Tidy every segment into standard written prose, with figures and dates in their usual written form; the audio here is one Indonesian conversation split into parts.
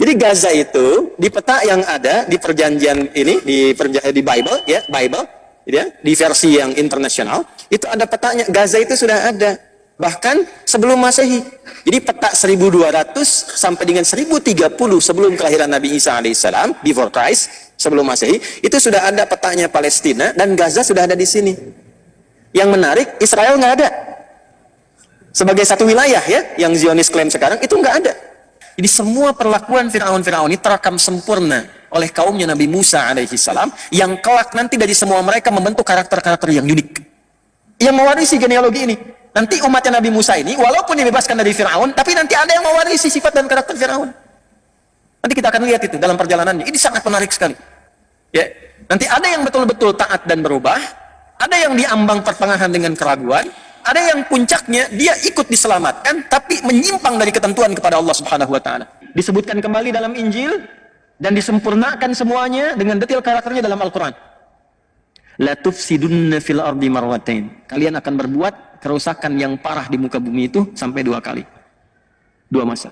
Jadi Gaza itu di peta yang ada di perjanjian ini di Bible ya, di versi yang internasional itu ada petanya. Gaza itu sudah ada bahkan sebelum Masehi. Jadi peta 1200 sampai dengan 1030 sebelum kelahiran Nabi Isa alaihissalam, before Christ, sebelum Masehi, itu sudah ada petanya Palestina dan Gaza sudah ada di sini. Yang menarik, Israel nggak ada sebagai satu wilayah ya, yang Zionis klaim sekarang itu nggak ada. Jadi semua perlakuan Firaun ini terekam sempurna oleh kaumnya Nabi Musa alaihissalam, yang kelak nanti dari semua mereka membentuk karakter-karakter yang unik, yang mewarisi genealogi ini. Nanti umatnya Nabi Musa ini, walaupun dibebaskan dari Firaun, tapi nanti ada yang mewarisi sifat dan karakter Firaun. Nanti kita akan lihat itu dalam perjalanannya. Ini sangat menarik sekali. Ya, nanti ada yang betul-betul taat dan berubah, ada yang diambang pertengahan dengan keraguan, ada yang puncaknya dia ikut diselamatkan, tapi menyimpang dari ketentuan kepada Allah Subhanahu Wa Taala. Disebutkan kembali dalam Injil dan disempurnakan semuanya dengan detail karakternya dalam Al-Quran. La tufsidunna fil ardi marwatain. Kalian akan berbuat kerusakan yang parah di muka bumi itu sampai 2 kali. 2 masa.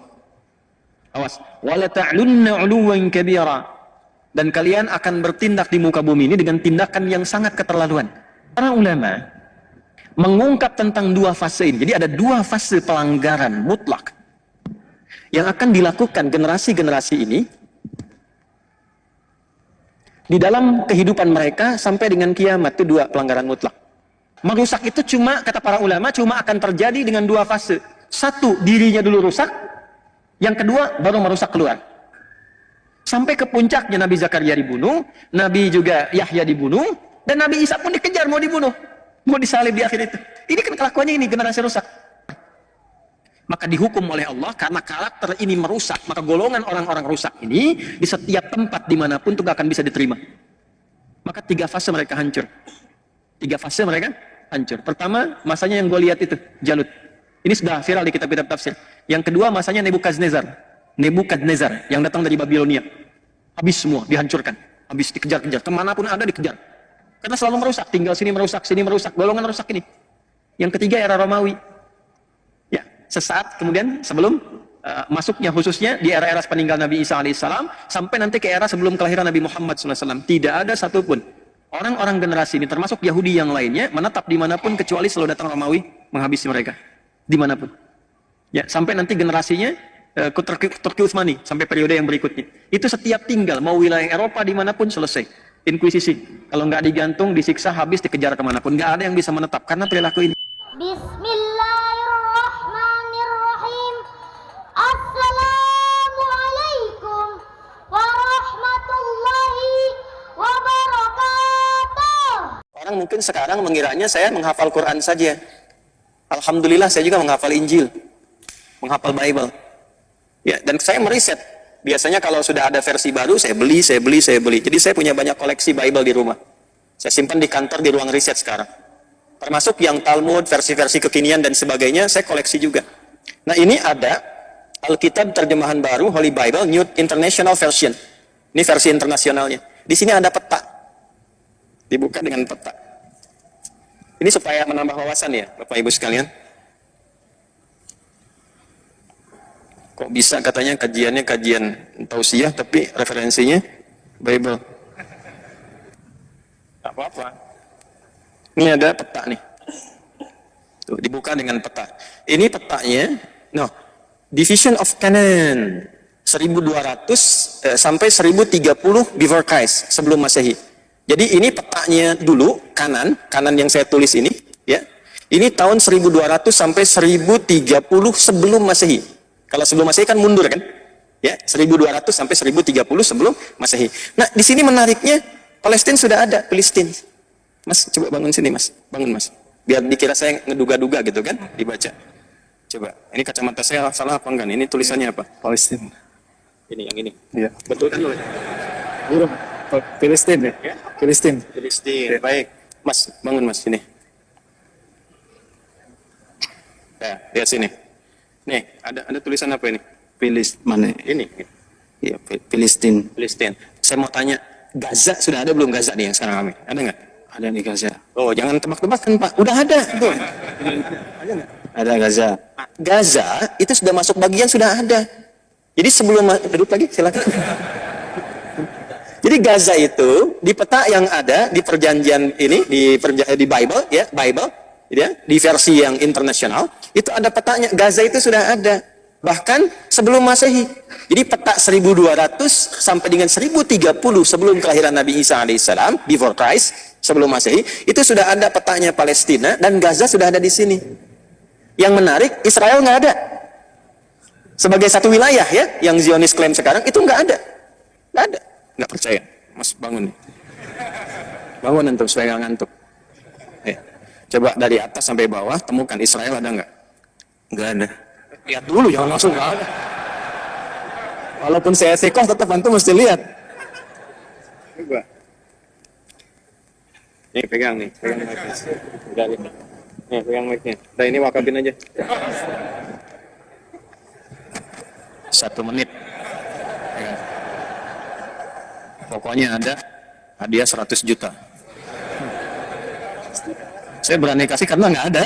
Awas. Wala ta'lunna 'uluwan kabira. Dan kalian akan bertindak di muka bumi ini dengan tindakan yang sangat keterlaluan. Para ulama mengungkap tentang 2 fase ini. Jadi ada 2 fase pelanggaran mutlak yang akan dilakukan generasi-generasi ini di dalam kehidupan mereka sampai dengan kiamat. Itu 2 pelanggaran mutlak. Merusak itu cuma, kata para ulama, cuma akan terjadi dengan 2 fase. 1, dirinya dulu rusak. Yang kedua, baru merusak keluar. Sampai ke puncaknya Nabi Zakaria dibunuh, Nabi juga Yahya dibunuh, dan Nabi Isa pun dikejar mau dibunuh, mau disalib di akhir itu. Ini kan kelakuannya ini, generasi rusak. Maka dihukum oleh Allah karena karakter ini merusak. Maka golongan orang-orang rusak ini di setiap tempat dimanapun itu gak akan bisa diterima. Maka 3 fase mereka hancur. 3 fase mereka hancur. Pertama, masanya yang gue lihat itu, Jalut. Ini sudah viral di kitab-kitab tafsir. Yang kedua, masanya Nebukadnezar yang datang dari Babilonia. Habis semua, dihancurkan. Habis dikejar-kejar. Kemanapun ada dikejar. Karena selalu merusak. Tinggal sini merusak. Golongan rusak ini. Yang ketiga, era Romawi. Ya, sesaat kemudian sebelum masuknya khususnya di era-era peninggal Nabi Isa alaihissalam sampai nanti ke era sebelum kelahiran Nabi Muhammad SAW. Tidak ada satupun orang-orang generasi ini, termasuk Yahudi yang lainnya, menetap dimanapun kecuali selalu datang Romawi menghabisi mereka. Dimanapun. Ya, sampai nanti generasinya Turki Utsmani sampai periode yang berikutnya. Itu setiap tinggal, mau wilayah Eropa dimanapun selesai. Inkuisisi. Kalau nggak digantung, disiksa, habis, dikejar kemanapun. Nggak ada yang bisa menetap karena perilaku ini. Bismillahirrahmanirrahim. Assalamualaikum warahmatullahi wabarakatuh. Orang mungkin sekarang mengiranya saya menghafal Quran saja. Alhamdulillah saya juga menghafal Injil, menghafal Bible. Ya, dan saya meriset. Biasanya kalau sudah ada versi baru, saya beli. Jadi saya punya banyak koleksi Bible di rumah. Saya simpan di kantor di ruang riset sekarang. Termasuk yang Talmud, versi-versi kekinian dan sebagainya, saya koleksi juga. Nah, ini ada Alkitab terjemahan baru, Holy Bible, New International Version. Ini versi internasionalnya. Di sini ada peta. Dibuka dengan peta. Ini supaya menambah wawasan ya, Bapak Ibu sekalian. Kok bisa katanya kajiannya kajian tausiah, tapi referensinya Bible. Tak apa-apa. Ini ada peta nih. Tuh, dibuka dengan peta. Ini petanya, Division of Canaan 1200 sampai 1030 before Christ, sebelum Masehi. Jadi ini petanya dulu, kanan yang saya tulis ini, ya. Ini tahun 1200 sampai 1030 sebelum Masehi. Kalau sebelum Masehi kan mundur kan? Ya, 1200 sampai 1030 sebelum Masehi. Nah, di sini menariknya Palestina sudah ada, Filistin. Mas, coba bangun sini, Mas. Bangun, Mas. Biar dikira saya ngeduga-duga gitu kan, dibaca. Coba. Ini kacamata saya salah apa enggak? Ini tulisannya apa? Palestina. Ini yang ini. Iya. Betul kan? Burung. Filistin ya? Filistin. Filistin. Baik. Mas, bangun Mas sini. Nah, lihat sini. Nih, ada tulisan apa ini? Mana? Ini. Iya, Filistin. Filistin. Saya mau tanya, Gaza sudah ada belum Gaza nih yang sekarang kami? Ada nggak? Ada di Gaza. Oh, jangan tebak-tebakan Pak. Udah ada. Tuh. Ada nggak? Ada Gaza. Gaza itu sudah masuk bagian sudah ada. Jadi sebelum duduk lagi silakan. Jadi Gaza itu di peta yang ada di perjanjian ini di Bible ya, Bible ya, di versi yang internasional itu ada petanya. Gaza itu sudah ada bahkan sebelum Masehi. Jadi peta 1200 sampai dengan 1030 sebelum kelahiran Nabi Isa alaihissalam, before Christ, sebelum Masehi, itu sudah ada petanya Palestina dan Gaza sudah ada di sini. Yang menarik, Israel nggak ada. Sebagai satu wilayah ya, yang Zionis klaim sekarang itu nggak ada. Nggak ada. Nggak percaya. Mas bangun nih. Bangun antum supaya nggak ngantuk. Coba dari atas sampai bawah, temukan Israel ada nggak? Nggak ada. Lihat dulu, jangan langsung nggak ada. Walaupun saya sekolah, tetap antum mesti lihat. Coba. Nih, pegang nih. Pegang mic-nya. Pegang ini. Nih, pegang mic-nya. Nah, ini wakafin aja. 1 menit. Pegang. Pokoknya ada hadiah 100 juta. Saya berani kasih karena nggak ada.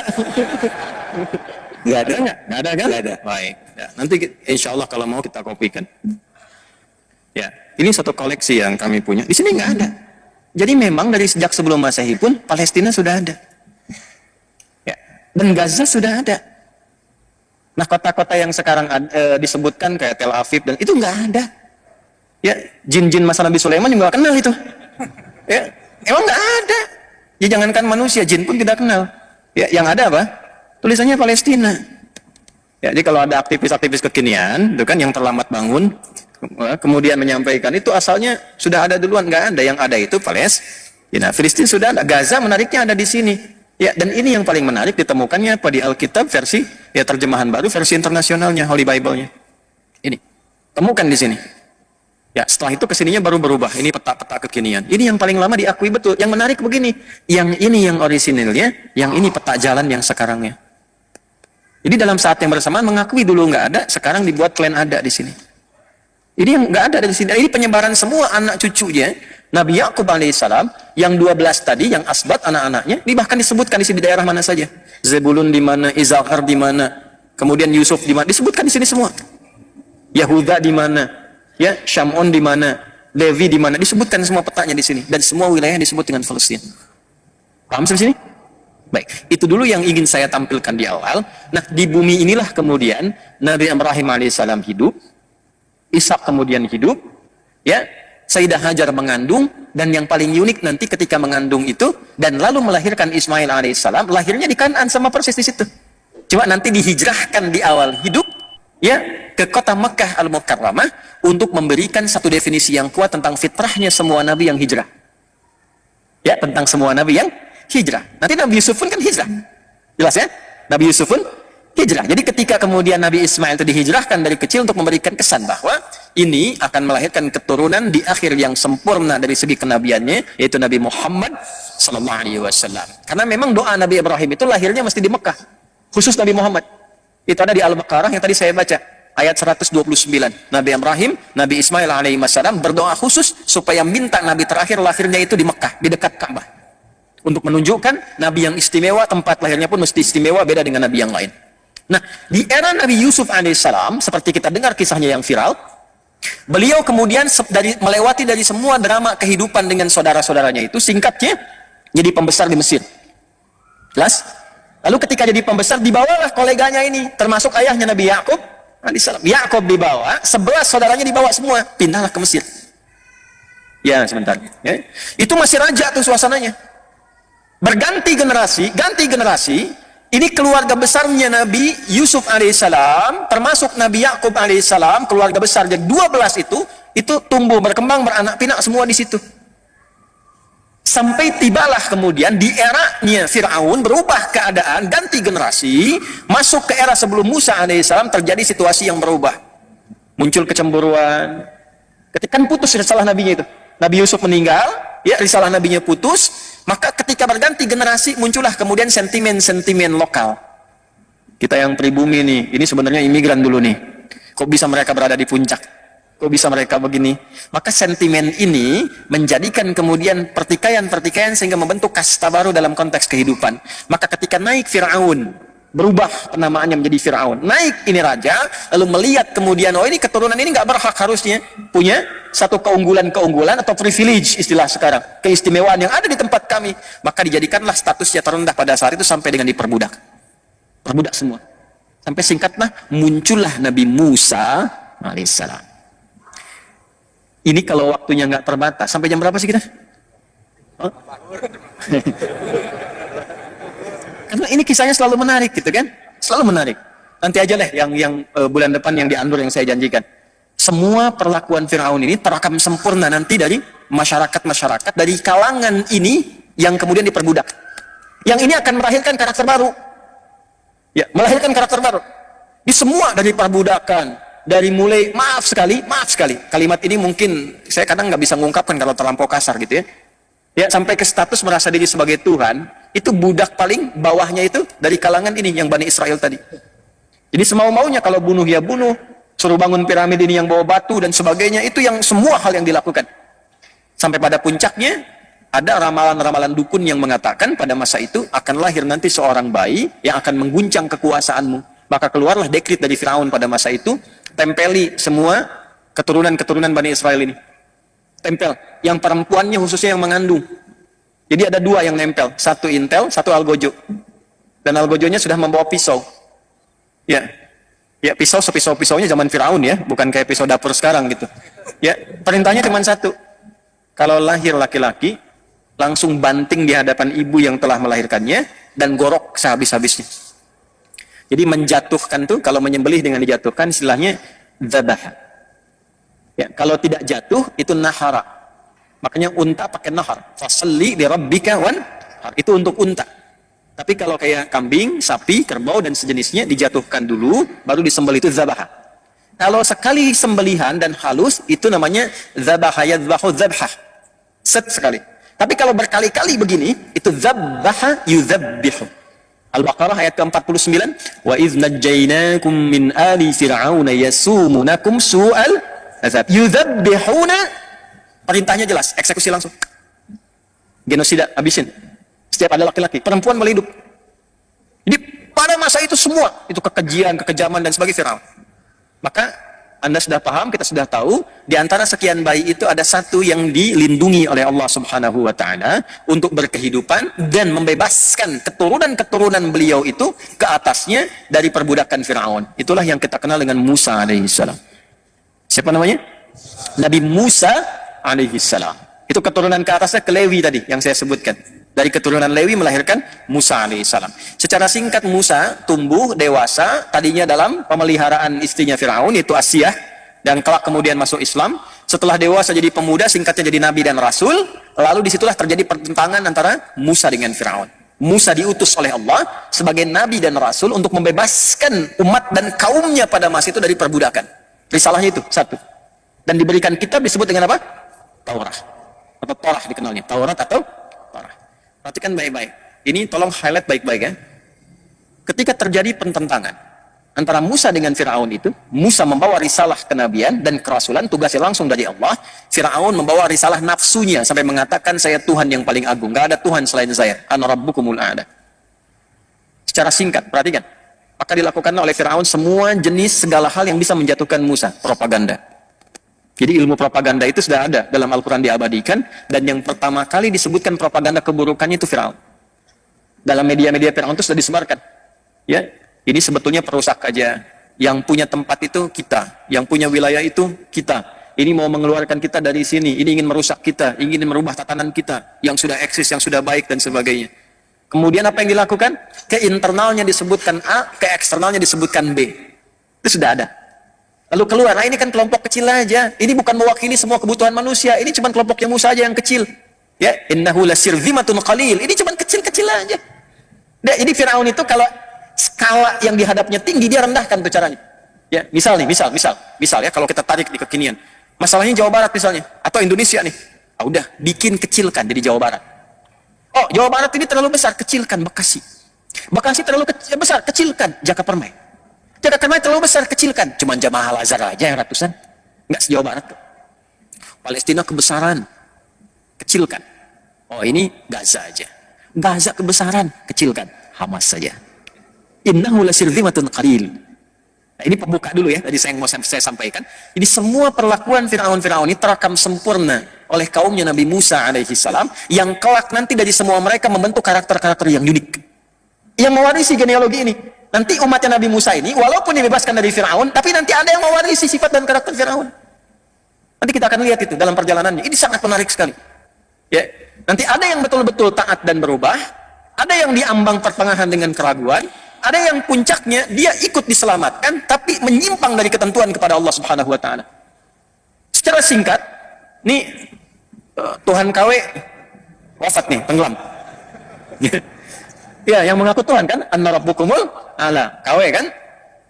Nggak ada, nggak ada kan? Nggak ada. Baik. Ya, nanti insya Allah kalau mau kita kopikan. Ya, ini satu koleksi yang kami punya. Di sini nggak ada. Jadi memang dari sejak sebelum Masehi pun Palestina sudah ada. Ya, dan Gaza sudah ada. Nah, kota-kota yang sekarang disebutkan kayak Tel Aviv dan itu nggak ada. Ya, jin-jin masa Nabi Sulaiman juga nggak kenal itu. Ya, emang nggak ada. Ya jangankan manusia, jin pun tidak kenal. Ya, yang ada apa? Tulisannya Palestina. Ya, jadi kalau ada aktivis-aktivis kekinian, itu kan yang terlambat bangun, kemudian menyampaikan itu asalnya sudah ada duluan, nggak ada. Yang ada itu Palestina. Filistin sudah ada. Gaza menariknya ada di sini. Ya, dan ini yang paling menarik ditemukannya pada Alkitab versi ya terjemahan baru, versi internasionalnya, Holy Bible-nya. Ini temukan di sini. Ya, setelah itu kesininya baru berubah. Ini peta-peta kekinian. Ini yang paling lama diakui betul. Yang menarik begini, yang ini yang orisinilnya, yang ini peta jalan yang sekarangnya. Jadi dalam saat yang bersamaan mengakui dulu nggak ada, sekarang dibuat klaim ada di sini. Ini yang nggak ada di sini. Ini penyebaran semua anak cucunya Nabi Yakub alaihissalam, yang 12 tadi, yang asbat anak-anaknya, ini bahkan disebutkan di sini di daerah mana saja. Zebulun di mana, Izakar di mana, kemudian Yusuf di mana, disebutkan di sini semua. Yahuda di mana, ya, Syamun di mana, Levi di mana, disebutkan semua petanya di sini, dan semua wilayah disebut dengan Palestina. Paham sampai sini? Baik, itu dulu yang ingin saya tampilkan di awal. Nah, di bumi inilah kemudian Nabi Ibrahim alaihissalam hidup, Ishak kemudian hidup, ya, Sayyidah Hajar mengandung, dan yang paling unik nanti ketika mengandung itu dan lalu melahirkan Ismail alaihissalam, lahirnya di Kanaan sama persis di situ. Cuma nanti dihijrahkan di awal hidup, ya, ke kota Mekah Al-Mukarramah untuk memberikan satu definisi yang kuat tentang fitrahnya semua nabi yang hijrah. Ya, tentang semua nabi yang hijrah. Nanti Nabi Yusuf pun kan hijrah. Jelas ya? Nabi Yusuf pun hijrah. Jadi ketika kemudian Nabi Ismail itu dihijrahkan dari kecil untuk memberikan kesan bahwa ini akan melahirkan keturunan di akhir yang sempurna dari segi kenabiannya, yaitu Nabi Muhammad sallallahu alaihi wasallam. Karena memang doa Nabi Ibrahim itu lahirnya mesti di Mekah. Khusus Nabi Muhammad. Itu ada di Al-Baqarah yang tadi saya baca, ayat 129. Nabi Ibrahim, Nabi Ismail alaihi wasallam berdoa khusus supaya minta Nabi terakhir lahirnya itu di Mekah, di dekat Ka'bah. Untuk menunjukkan Nabi yang istimewa, tempat lahirnya pun mesti istimewa, beda dengan Nabi yang lain. Nah, di era Nabi Yusuf alaihissalam, seperti kita dengar kisahnya yang viral, beliau kemudian melewati dari semua drama kehidupan dengan saudara-saudaranya itu, singkatnya, jadi pembesar di Mesir. Jelas? Lalu ketika jadi pembesar, dibawalah koleganya ini, termasuk ayahnya Nabi Yakub alaihissalam. Yakub dibawa, 11 saudaranya dibawa semua, pindahlah ke Mesir. Ya, sebentar. Ya. Itu masih raja tuh suasananya. Berganti generasi, ini keluarga besarnya Nabi Yusuf alaihissalam, termasuk Nabi Yakub alaihissalam, keluarga besar jadi 12 itu tumbuh, berkembang, beranak pinak semua di situ. Sampai tibalah kemudian di eranya Fir'aun berubah keadaan, ganti generasi, masuk ke era sebelum Musa alaihissalam, terjadi situasi yang berubah. Muncul kecemburuan. Ketika putus risalah nabinya itu. Nabi Yusuf meninggal, ya, risalah nabinya putus, maka ketika berganti generasi muncullah kemudian sentimen-sentimen lokal. Kita yang pribumi nih, ini sebenarnya imigran dulu nih. Kok bisa mereka berada di puncak? Kok bisa mereka begini? Maka sentimen ini menjadikan kemudian pertikaian-pertikaian sehingga membentuk kasta baru dalam konteks kehidupan. Maka ketika naik Fir'aun, Berubah penamaannya menjadi Fir'aun. Naik ini raja, lalu melihat kemudian, oh ini keturunan ini nggak berhak harusnya punya satu keunggulan-keunggulan atau privilege istilah sekarang, keistimewaan yang ada di tempat kami. Maka dijadikanlah statusnya terendah pada saat itu sampai dengan diperbudak. Perbudak semua. Sampai singkatlah muncullah Nabi Musa alaihissalam. Ini kalau waktunya nggak terbatas, sampai jam berapa sih kita? Oh? Karena ini kisahnya selalu menarik gitu kan, selalu menarik. Nanti aja lah yang bulan depan yang di Andur yang saya janjikan. Semua perlakuan Firaun ini terekam sempurna nanti dari masyarakat dari kalangan ini yang kemudian diperbudak. Yang ini akan melahirkan karakter baru. Ya, melahirkan karakter baru. Di semua dari perbudakan, dari mulai maaf sekali. Kalimat ini mungkin saya kadang nggak bisa mengungkapkan kalau terlampau kasar gitu ya. Ya, sampai ke status merasa diri sebagai Tuhan, itu budak paling bawahnya itu dari kalangan ini yang Bani Israel tadi. Jadi semau-maunya kalau bunuh ya bunuh, suruh bangun piramid ini yang bawa batu dan sebagainya, itu yang semua hal yang dilakukan. Sampai pada puncaknya ada ramalan-ramalan dukun yang mengatakan pada masa itu akan lahir nanti seorang bayi yang akan mengguncang kekuasaanmu. Maka keluarlah dekrit dari Firaun pada masa itu, tempeli semua keturunan-keturunan Bani Israel ini. Tempel, yang perempuannya khususnya yang mengandung. Jadi ada dua yang nempel, satu intel, satu algojo. Dan algojonya sudah membawa pisau. Ya, pisau sepisau-pisaunya zaman Firaun ya, bukan kayak pisau dapur sekarang gitu. Ya, perintahnya cuma satu. Kalau lahir laki-laki, langsung banting di hadapan ibu yang telah melahirkannya dan gorok sehabis-habisnya. Jadi menjatuhkan tuh, kalau menyembelih dengan dijatuhkan, istilahnya dzabah. Ya, kalau tidak jatuh itu nahara. Makanya unta pakai nahar. Fasalli li rabbika wanhar. Itu untuk unta. Tapi kalau kayak kambing, sapi, kerbau dan sejenisnya dijatuhkan dulu baru disembelih, itu dzabah. Kalau sekali sembelihan dan halus itu namanya dzabaha yadzbahu dzabhah. Set sekali. Tapi kalau berkali-kali begini itu dzabaha yudzabbihu. Al-Baqarah ayat ke-49, wa idz najjaynakum min ali fir'auna yasumunakum su'al azab yudzabbihuna, perintahnya jelas, eksekusi langsung, genosida, habisin setiap ada laki-laki, perempuan boleh hidup. Jadi pada masa itu semua itu kekejian, kekejaman dan sebagainya Firaun. Maka Anda sudah paham, kita sudah tahu, di antara sekian bayi itu ada satu yang dilindungi oleh Allah Subhanahu wa taala untuk berkehidupan dan membebaskan keturunan-keturunan beliau itu ke atasnya dari perbudakan Firaun. Itulah yang kita kenal dengan Musa alaihissalam. Siapa namanya? Nabi Musa alaihissalam. Itu keturunan ke atasnya ke Lewi tadi yang saya sebutkan. Dari keturunan Lewi melahirkan Musa alaihissalam. Secara singkat Musa tumbuh dewasa tadinya dalam pemeliharaan istrinya Firaun yaitu Asyah, dan kelak kemudian masuk Islam. Setelah dewasa jadi pemuda, singkatnya jadi nabi dan rasul. Lalu disitulah terjadi pertentangan antara Musa dengan Firaun. Musa diutus oleh Allah sebagai nabi dan rasul untuk membebaskan umat dan kaumnya pada masa itu dari perbudakan. Risalahnya itu satu. Dan diberikan kitab disebut dengan apa? Taurat. Atau Torah dikenalnya. Taurat atau Torah. Perhatikan baik-baik. Ini tolong highlight baik-baik ya. Ketika terjadi pertentangan antara Musa dengan Firaun itu, Musa membawa risalah kenabian dan kerasulan, tugasnya langsung dari Allah. Firaun membawa risalah nafsunya sampai mengatakan saya Tuhan yang paling agung. Gak ada Tuhan selain saya. Ana rabbukumul a'la. Secara singkat, perhatikan. Maka dilakukan oleh Firaun semua jenis segala hal yang bisa menjatuhkan Musa. Propaganda. Jadi ilmu propaganda itu sudah ada dalam Al-Quran diabadikan, dan yang pertama kali disebutkan propaganda keburukannya itu Firaun. Dalam media-media Firaun itu sudah disebarkan. Ya, ini sebetulnya perusak aja. Yang punya tempat itu kita, yang punya wilayah itu kita. Ini mau mengeluarkan kita dari sini, ini ingin merusak kita, ingin merubah tatanan kita yang sudah eksis, yang sudah baik dan sebagainya. Kemudian apa yang dilakukan? Ke internalnya disebutkan A, ke eksternalnya disebutkan B. Itu sudah ada. Lalu keluar, nah ini kan kelompok kecil aja. Ini bukan mewakili semua kebutuhan manusia. Ini cuma kelompoknya Musa aja yang kecil. Ya, innahu lasirzimatun qalil. Ini cuma kecil-kecil aja. Nah, ini Firaun itu kalau skala yang dihadapnya tinggi, dia rendahkan tuh caranya. Ya, misal ya kalau kita tarik di kekinian. Masalahnya Jawa Barat misalnya, atau Indonesia nih. Ah, udah, bikin kecilkan jadi Jawa Barat. Oh, Jawa Barat ini terlalu besar, kecilkan Bekasi. Bekasi terlalu besar, kecilkan Jakapermai. Jakapermai terlalu besar, kecilkan. Cuman Jamaah Al-Azhar aja yang ratusan. Enggak se-Jawa Barat. Palestina kebesaran, kecilkan. Oh, ini Gaza aja. Gaza kebesaran, kecilkan. Hamas saja. Innahu lasirzimatun qalil. Nah, ini pembuka dulu ya, tadi saya mau saya sampaikan. Jadi semua perlakuan Firaun ini terekam sempurna oleh kaumnya Nabi Musa alaihi salam, yang kelak nanti dari semua mereka membentuk karakter-karakter yang unik, yang mewarisi genealogi ini. Nanti umatnya Nabi Musa ini, walaupun dibebaskan dari Firaun, tapi nanti ada yang mewarisi sifat dan karakter Firaun. Nanti kita akan lihat itu dalam perjalanannya. Ini sangat menarik sekali. Ya, nanti ada yang betul-betul taat dan berubah, ada yang diambang pertengahan dengan keraguan, ada yang puncaknya dia ikut diselamatkan, tapi menyimpang dari ketentuan kepada Allah Subhanahu Wa Taala. Secara singkat, nih Tuhan KW wafat nih, tenggelam. Ya, yang mengaku Tuhan kan, Anna Rabbukumul A'la, KW kan.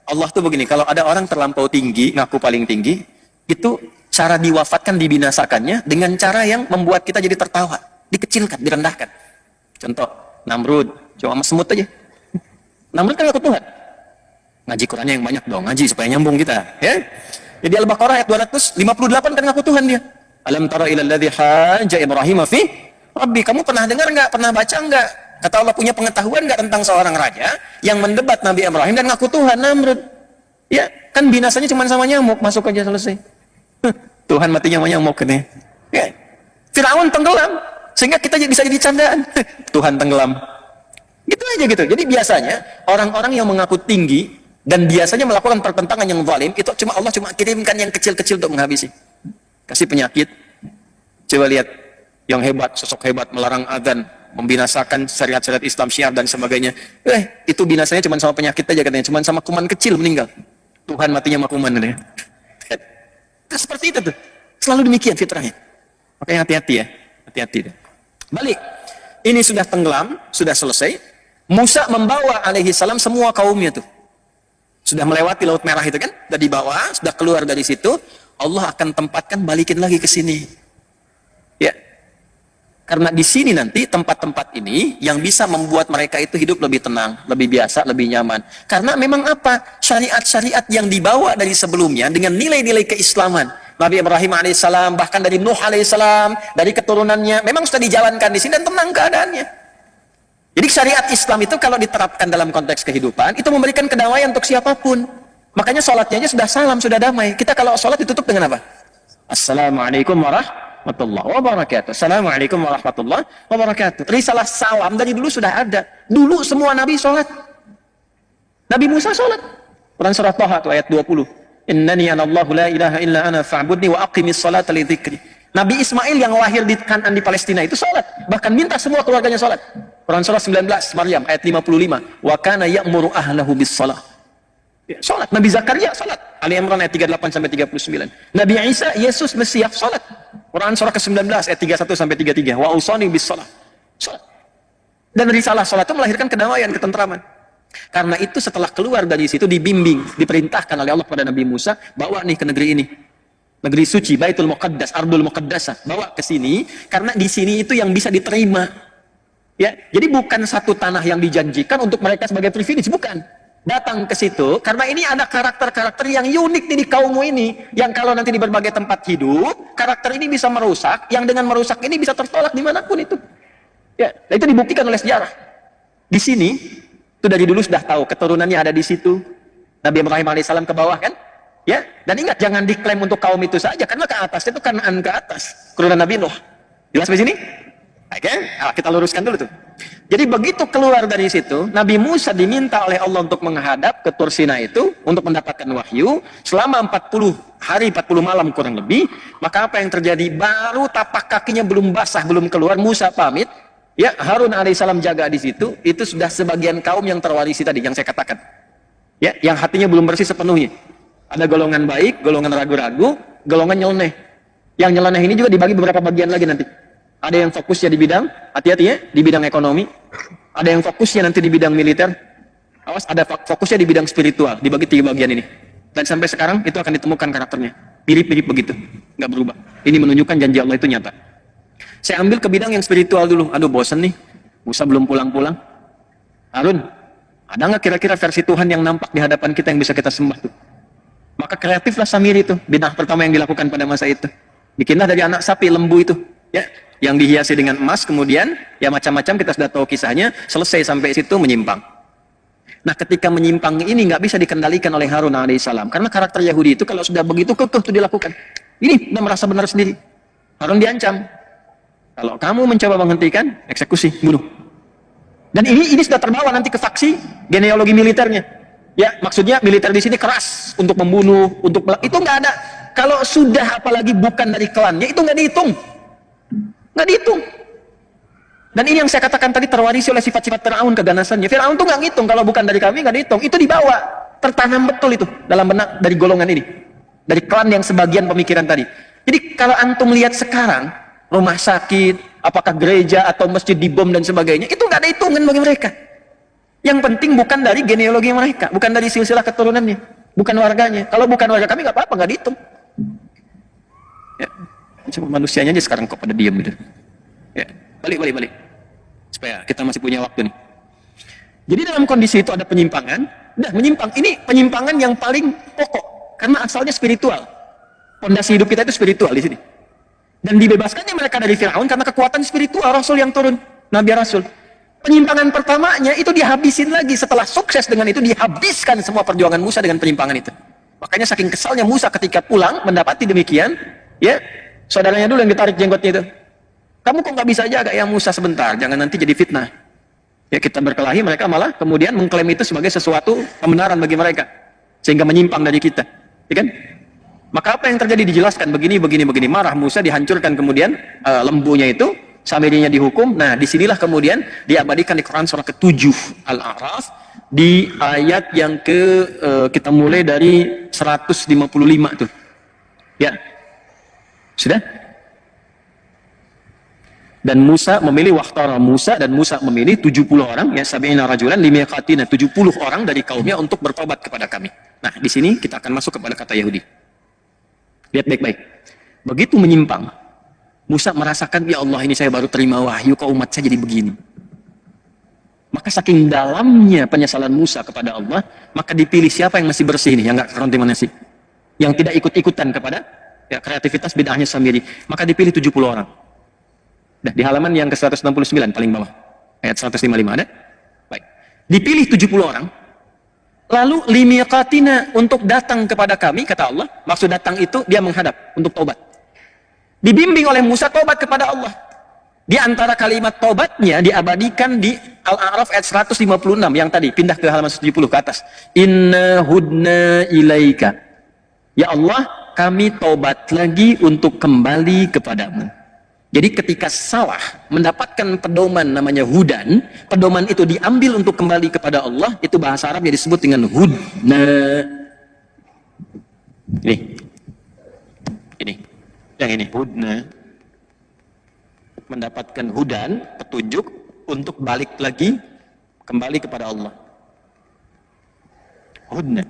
Allah tuh begini, kalau ada orang terlampau tinggi, ngaku paling tinggi, itu cara diwafatkan, dibinasakannya dengan cara yang membuat kita jadi tertawa, dikecilkan, direndahkan. Contoh, Namrud, cuma semut aja. Namrud kan ngaku Tuhan. Ngaji Qurannya yang banyak dong, ngaji supaya nyambung kita, ya. Jadi Al-Baqarah ayat 258 kan ngaku Tuhan dia. Alam tara ilal ladzi hajja Ibrahim fi Rabbi, kamu pernah dengar enggak, pernah baca enggak? Kata Allah, punya pengetahuan enggak tentang seorang raja yang mendebat Nabi Ibrahim dan ngaku Tuhan, Namrud. Ya, kan binasanya cuma sama nyamuk, masuk aja selesai. Tuhan matinya sama nyamuk kan ya. Ya. Firaun tenggelam sehingga kita bisa jadi candaan. Tuhan tenggelam. Gitu aja gitu. Jadi biasanya orang-orang yang mengaku tinggi dan biasanya melakukan pertentangan yang zalim, itu Allah cuma kirimkan yang kecil-kecil untuk menghabisi. Kasih penyakit. Coba lihat yang hebat, sosok hebat melarang adzan, membinasakan syariat-syariat Islam, syiar dan sebagainya. Itu binasanya cuma sama penyakit aja katanya, cuma sama kuman kecil meninggal. Tuhan matinya sama kuman katanya. Seperti itu tuh. Selalu demikian fitrahnya. Makanya hati-hati ya. Hati-hati deh. Balik. Ini sudah tenggelam, sudah selesai. Musa membawa alaihi salam semua kaumnya tuh. Sudah melewati Laut Merah itu kan, sudah dibawa, sudah keluar dari situ, Allah akan tempatkan balikin lagi ke sini. Ya. Karena di sini nanti tempat-tempat ini yang bisa membuat mereka itu hidup lebih tenang, lebih biasa, lebih nyaman. Karena memang apa? Syariat-syariat yang dibawa dari sebelumnya dengan nilai-nilai keislaman. Nabi Ibrahim alaihissalam, bahkan dari Nuh alaihissalam, dari keturunannya, memang sudah dijalankan di sini dan tenang keadaannya. Jadi syariat Islam itu kalau diterapkan dalam konteks kehidupan, itu memberikan kedamaian untuk siapapun. Makanya sholatnya aja sudah salam, sudah damai. Kita kalau sholat ditutup dengan apa? Assalamualaikum warahmatullahi wabarakatuh. Assalamualaikum warahmatullahi wabarakatuh. Risalah salam dari dulu sudah ada. Dulu semua nabi sholat. Nabi Musa sholat. Quran surah Thaha ayat 20. Innani anallahu la ilaha illa ana fa'budni wa aqimis salata li dzikri. Nabi Ismail yang lahir di Kanan di Palestina itu sholat. Bahkan minta semua keluarganya sholat. Quran surah 19 Maryam ayat 55. Wa kana ya'muru ahlahu bis salah. Ya, sholat. Nabi Zakaria sholat. Ali Imran ayat 38 sampai 39. Nabi Isa, Yesus Mesias sholat. Quran surah ke-19 ayat 31 sampai 33. Wa usani bis salah. Sholat. Dan risalah sholat itu melahirkan kedamaian, ketentraman. Karena itu setelah keluar dari situ dibimbing, diperintahkan oleh Allah kepada Nabi Musa, bawa nih ke negeri ini. Negeri suci, Baitul Muqaddas, Ardul Muqaddasah. Bawa ke sini karena di sini itu yang bisa diterima. Ya, jadi bukan satu tanah yang dijanjikan untuk mereka sebagai privilege, bukan. Datang ke situ karena ini ada karakter-karakter yang unik nih di kaummu ini, yang kalau nanti di berbagai tempat hidup, karakter ini bisa merusak, yang dengan merusak ini bisa tertolak dimanapun itu. Ya, nah itu dibuktikan oleh sejarah. Di sini itu dari dulu sudah tahu keturunannya ada di situ. Nabi Ibrahim alaihissalam ke bawah kan? Ya, dan ingat jangan diklaim untuk kaum itu saja karena ke atas itu Kanaan ke atas, keturunan Nabi Nuh. Jelas di sini? Oke, nah, kita luruskan dulu tuh. Jadi begitu keluar dari situ, Nabi Musa diminta oleh Allah untuk menghadap ke Tur Sina itu untuk mendapatkan wahyu selama 40 hari 40 malam kurang lebih. Maka apa yang terjadi? Baru tapak kakinya belum basah, belum keluar, Musa pamit. Ya, Harun alaihissalam jaga di situ. Itu sudah sebagian kaum yang terwarisi tadi yang saya katakan. Ya, yang hatinya belum bersih sepenuhnya. Ada golongan baik, golongan ragu-ragu, golongan nyeleneh. Yang nyeleneh ini juga dibagi beberapa bagian lagi nanti. Ada yang fokusnya di bidang, hati-hati ya, di bidang ekonomi. Ada yang fokusnya nanti di bidang militer. Awas, ada fokusnya di bidang spiritual. Dibagi 3 bagian ini. Dan sampai sekarang itu akan ditemukan karakternya. Mirip-mirip begitu, nggak berubah. Ini menunjukkan janji Allah itu nyata. Saya ambil ke bidang yang spiritual dulu. Aduh, bosan nih. Musa belum pulang-pulang. Harun, ada nggak kira-kira versi Tuhan yang nampak di hadapan kita yang bisa kita sembah tuh? Maka kreatiflah Samiri itu, bid'ah pertama yang dilakukan pada masa itu. Bikinlah dari anak sapi lembu itu, ya, yang dihiasi dengan emas, kemudian ya macam-macam kita sudah tahu kisahnya, selesai sampai situ menyimpang. Nah, ketika menyimpang ini nggak bisa dikendalikan oleh Harun alaihissalam. Karena karakter Yahudi itu kalau sudah begitu kekeh itu dilakukan. Ini udah merasa benar sendiri. Harun diancam. Kalau kamu mencoba menghentikan, eksekusi, bunuh. Dan ini sudah terbawa nanti ke faksi genealogi militernya. Ya, maksudnya militer di sini keras untuk membunuh, itu nggak ada. Kalau sudah apalagi bukan dari klannya, itu nggak dihitung. Nggak dihitung. Dan ini yang saya katakan tadi terwarisi oleh sifat-sifat Fir'aun, keganasannya. Fir'aun tuh nggak ngitung, kalau bukan dari kami nggak dihitung. Itu dibawa, tertanam betul itu dalam benak dari golongan ini, dari klan yang sebagian pemikiran tadi. Jadi kalau antum lihat sekarang rumah sakit, apakah gereja atau masjid dibom dan sebagainya, itu nggak ada hitungan bagi mereka. Yang penting bukan dari genealogi mereka, bukan dari silsilah keturunannya, bukan warganya. Kalau bukan warga kami nggak apa-apa, nggak dihitung. Ya, coba manusianya aja sekarang kok pada diam gitu. Ya, balik. Supaya kita masih punya waktu nih. Jadi dalam kondisi itu ada penyimpangan. Nah, menyimpang. Ini penyimpangan yang paling pokok. Karena asalnya spiritual. Fondasi hidup kita itu spiritual di sini. Dan dibebaskannya mereka dari Fir'aun karena kekuatan spiritual Rasul yang turun. Nabi Rasul. Penyimpangan pertamanya itu dihabisin lagi. Setelah sukses dengan itu, dihabiskan semua perjuangan Musa dengan penyimpangan itu. Makanya saking kesalnya Musa ketika pulang mendapati demikian, ya, saudaranya dulu yang ditarik jenggotnya itu. Kamu kok nggak bisa jaga ya Musa sebentar, jangan nanti jadi fitnah. Ya, kita berkelahi, mereka malah kemudian mengklaim itu sebagai sesuatu kebenaran bagi mereka, sehingga menyimpang dari kita, ya kan? Maka apa yang terjadi dijelaskan begini, marah Musa, dihancurkan kemudian lembunya itu, Samirinya dihukum. Nah, disinilah kemudian diabadikan di Quran surah ke-7 Al-A'raf di ayat yang kita mulai dari 155 tuh. Ya. Sudah? Dan Musa memilih Musa memilih 70 orang, ya, sabi'ina rajulan limiqatina, 70 orang dari kaumnya untuk bertobat kepada kami. Nah, di sini kita akan masuk kepada kata Yahudi. Lihat baik-baik. Begitu menyimpang, Musa merasakan, ya Allah, ini saya baru terima wahyu, kok umat saya jadi begini. Maka saking dalamnya penyesalan Musa kepada Allah, maka dipilih siapa yang masih bersih ini, yang nggak kontaminasi, yang tidak ikut-ikutan kepada ya, kreativitas bid'ahnya Samiri. Maka dipilih 70 orang. Nah, di halaman yang ke-169 paling bawah, ayat 155 ada. Baik. Dipilih 70 orang. Lalu limiqatina, untuk datang kepada kami, kata Allah. Maksud datang itu dia menghadap untuk taubat. Dibimbing oleh Musa taubat kepada Allah. Di antara kalimat taubatnya diabadikan di Al-A'raf ayat 156 yang tadi pindah ke halaman 70 ke atas. Inna hudna ilaika. Ya Allah, kami taubat lagi untuk kembali kepadamu. Jadi ketika salah mendapatkan pedoman namanya hudan, pedoman itu diambil untuk kembali kepada Allah, itu bahasa Arabnya disebut dengan hudna. Ini, yang ini hudna, mendapatkan hudan, petunjuk untuk balik lagi kembali kepada Allah. Hudna.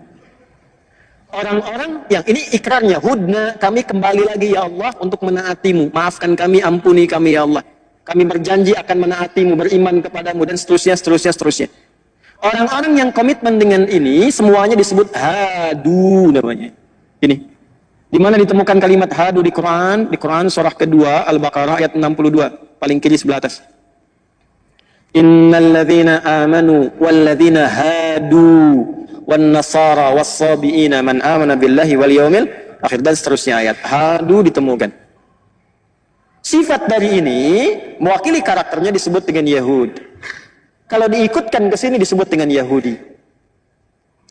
Orang-orang yang ini ikrarnya, hudna, kami kembali lagi ya Allah untuk menaatimu, maafkan kami, ampuni kami ya Allah, kami berjanji akan menaatimu, beriman kepadamu, dan seterusnya. Orang-orang yang komitmen dengan ini semuanya disebut hadu namanya. Ini di mana ditemukan kalimat hadu di Quran? Di Quran surah kedua Al-Baqarah ayat 62 paling kiri sebelah atas. Innal ladzina amanu wal ladzina hadu wan nasara was sabiina man amana billahi wal yaumil akhir, dan seterusnya ayat. Hadu ditemukan. Sifat dari ini mewakili karakternya disebut dengan Yahud. Kalau diikutkan ke sini disebut dengan Yahudi.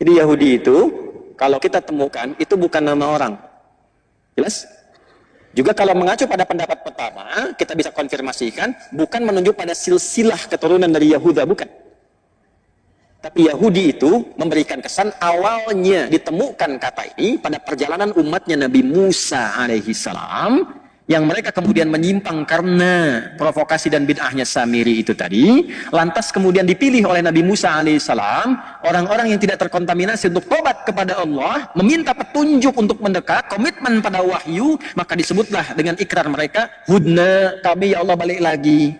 Jadi Yahudi itu kalau kita temukan itu bukan nama orang. Jelas? Juga kalau mengacu pada pendapat pertama, kita bisa konfirmasikan bukan menunjuk pada silsilah keturunan dari Yahuda, bukan. Tapi Yahudi itu memberikan kesan awalnya ditemukan kata ini pada perjalanan umatnya Nabi Musa alaihissalam, yang mereka kemudian menyimpang karena provokasi dan bid'ahnya Samiri itu tadi. Lantas kemudian dipilih oleh Nabi Musa alaihissalam orang-orang yang tidak terkontaminasi untuk tobat kepada Allah, meminta petunjuk untuk mendekat, komitmen pada wahyu. Maka disebutlah dengan ikrar mereka, hudna, kami ya Allah balik lagi.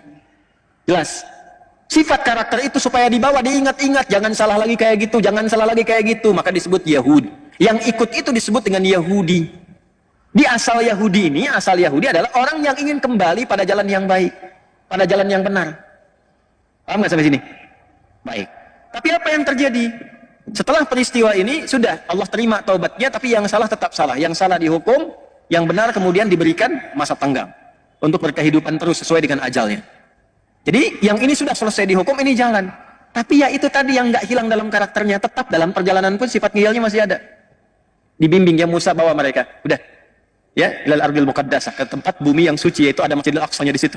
Jelas? Sifat karakter itu supaya dibawa, diingat-ingat, jangan salah lagi kayak gitu, jangan salah lagi kayak gitu, maka disebut Yahud. Yang ikut itu disebut dengan Yahudi. Di asal Yahudi ini, asal Yahudi adalah orang yang ingin kembali pada jalan yang baik, pada jalan yang benar. Paham nggak sampai sini? Baik. Tapi apa yang terjadi? Setelah peristiwa ini, sudah Allah terima taubatnya, tapi yang salah tetap salah. Yang salah dihukum, yang benar kemudian diberikan masa tenggang untuk berkehidupan terus sesuai dengan ajalnya. Jadi yang ini sudah selesai dihukum, ini jalan. Tapi ya itu tadi yang nggak hilang dalam karakternya, tetap dalam perjalanan pun sifat ngiyalnya masih ada. Dibimbing ya Musa, bawa mereka, udah, ya, ilal ardil muqaddasah, ke tempat bumi yang suci, yaitu ada Masjidil Aqsanya di situ.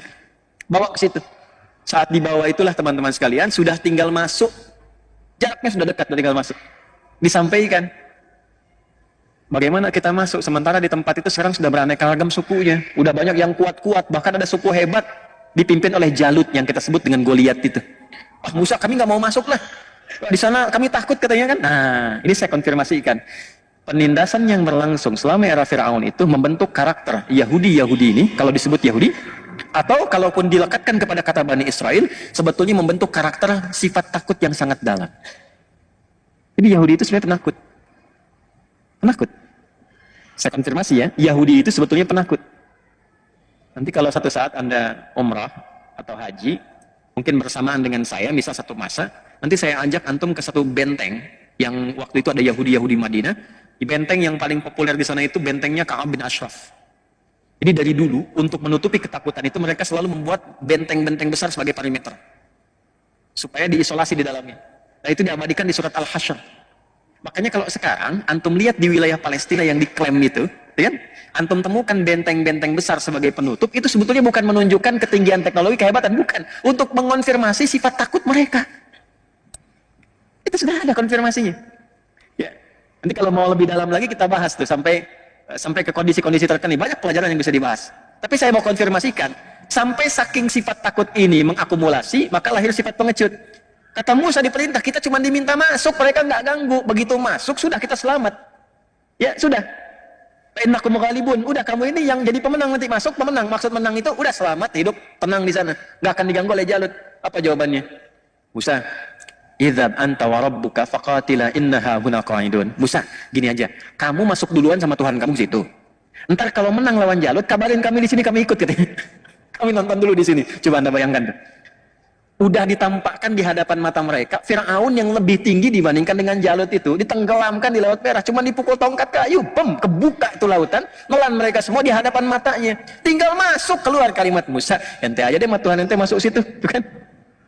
Bawa ke situ. Saat dibawa itulah teman-teman sekalian, sudah tinggal masuk. Jaraknya sudah dekat, tinggal masuk. Disampaikan. Bagaimana kita masuk, sementara di tempat itu sekarang sudah beraneka ragam sukunya. Udah banyak yang kuat-kuat, bahkan ada suku hebat dipimpin oleh Jalut yang kita sebut dengan Goliat itu. Wah Musa, kami nggak mau masuk lah. Di sana kami takut katanya kan. Nah, ini saya konfirmasikan. Penindasan yang berlangsung selama era Fir'aun itu membentuk karakter Yahudi ini, kalau disebut Yahudi, atau kalaupun dilekatkan kepada kata Bani Israel, sebetulnya membentuk karakter sifat takut yang sangat dalam. Jadi Yahudi itu sebenarnya penakut. Penakut. Saya konfirmasi ya, Yahudi itu sebetulnya penakut. Nanti kalau satu saat Anda umrah atau haji, mungkin bersamaan dengan saya, misal satu masa, nanti saya ajak antum ke satu benteng, yang waktu itu ada Yahudi Madinah. Di benteng yang paling populer di sana itu bentengnya Ka'ab bin Ashraf. Jadi dari dulu, untuk menutupi ketakutan itu, mereka selalu membuat benteng-benteng besar sebagai perimeter. Supaya diisolasi di dalamnya. Nah itu diabadikan di surat Al-Hasyr. Makanya kalau sekarang, antum lihat di wilayah Palestina yang diklaim itu, ya, antum temukan benteng-benteng besar sebagai penutup, itu sebetulnya bukan menunjukkan ketinggian teknologi, kehebatan, bukan. Untuk mengonfirmasi sifat takut mereka. Itu sudah ada konfirmasinya. Ya. Nanti kalau mau lebih dalam lagi, kita bahas tuh, sampai ke kondisi-kondisi terkini. Banyak pelajaran yang bisa dibahas. Tapi saya mau konfirmasikan, sampai saking sifat takut ini mengakumulasi, maka lahir sifat pengecut. Kata Musa diperintah, kita cuma diminta masuk, mereka nggak ganggu. Begitu masuk, sudah kita selamat. Ya, sudah. Innakum ghalibun. Udah, kamu ini yang jadi pemenang, nanti masuk pemenang. Maksud menang itu, udah selamat, hidup tenang di sana. Nggak akan diganggu oleh Jalut. Apa jawabannya? Musa, Idzab anta wa rabbuka faqatila innaha huna qa'idun. Musa, gini aja. Kamu masuk duluan sama Tuhan kamu situ. Ntar kalau menang lawan Jalut, kabarin kami di sini, kami ikut katanya. Kami nonton dulu di sini. Coba Anda bayangkan tuh. Udah ditampakkan di hadapan mata mereka, Fir'aun yang lebih tinggi dibandingkan dengan Jalut itu, ditenggelamkan di Laut Merah, cuma dipukul tongkat kayu, bem, kebuka itu lautan, melan mereka semua di hadapan matanya. Tinggal masuk, keluar kalimat Musa, ente aja deh sama Tuhan ente masuk situ, bukan?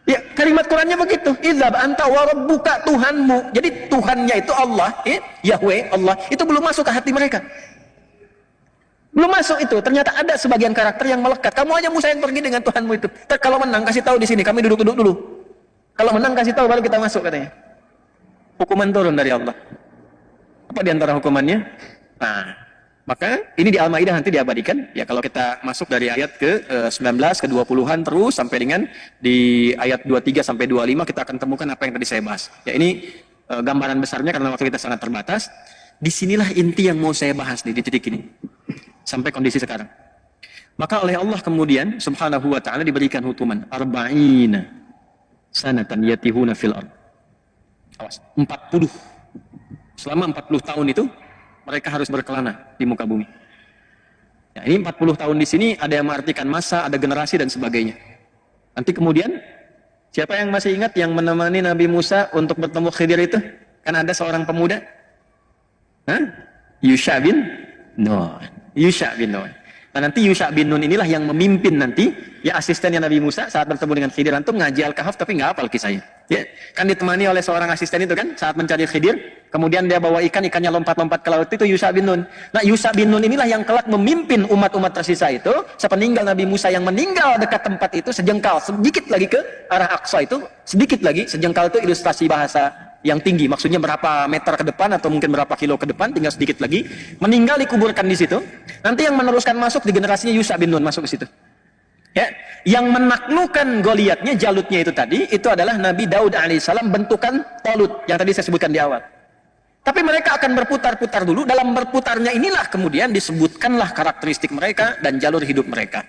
Ya, kalimat Qurannya begitu. Idzab anta wa rabbuka, Tuhanmu. Jadi Tuhannya itu Allah, Yahweh, Allah, itu belum masuk ke hati mereka. Belum masuk itu. Ternyata ada sebagian karakter yang melekat. Kamu aja Musa yang pergi dengan Tuhanmu itu. Kalau menang kasih tahu di sini, kami duduk-duduk dulu. Kalau menang kasih tahu baru kita masuk katanya. Hukuman turun dari Allah. Apa di antara hukumannya? Nah, maka ini di Al-Maidah nanti diabadikan. Ya kalau kita masuk dari ayat ke 19 ke 20-an terus sampai dengan di ayat 23 sampai 25 kita akan temukan apa yang tadi saya bahas. Ya ini gambaran besarnya karena waktu kita sangat terbatas. Disinilah inti yang mau saya bahas di titik ini. Sampai kondisi sekarang. Maka oleh Allah kemudian subhanahu wa ta'ala diberikan hukuman arba'ina sanatan yatihuna fil ard. Awas, 40. Selama 40 tahun itu mereka harus berkelana di muka bumi. Ya, ini 40 tahun di sini ada yang mengartikan masa, ada generasi dan sebagainya. Nanti kemudian siapa yang masih ingat yang menemani Nabi Musa untuk bertemu Khidir itu? Kan ada seorang pemuda. Yusha bin Nun. Yusha bin Nun. Nah nanti Yusha bin Nun inilah yang memimpin nanti ya asistennya Nabi Musa saat bertemu dengan Khidir. Antum ngaji Al-Kahf tapi nggak hafal kisahnya. Ya, kan ditemani oleh seorang asisten itu kan saat mencari Khidir. Kemudian dia bawa ikan, ikannya lompat-lompat ke laut, itu Yusha bin Nun. Nah Yusha bin Nun inilah yang kelak memimpin umat-umat tersisa itu sepeninggal Nabi Musa yang meninggal dekat tempat itu sejengkal sedikit lagi ke arah Aqsa itu, sedikit lagi sejengkal itu ilustrasi bahasa yang tinggi, maksudnya berapa meter ke depan atau mungkin berapa kilo ke depan, tinggal sedikit lagi meninggal dikuburkan di situ. Nanti yang meneruskan masuk di generasinya Yusha bin Nun masuk ke situ. Ya, yang menaklukkan Goliatnya, Jalutnya itu tadi, itu adalah Nabi Daud alaihissalam bentukan Talut yang tadi saya sebutkan di awal. Tapi mereka akan berputar-putar dulu. Dalam berputarnya inilah kemudian disebutkanlah karakteristik mereka dan jalur hidup mereka.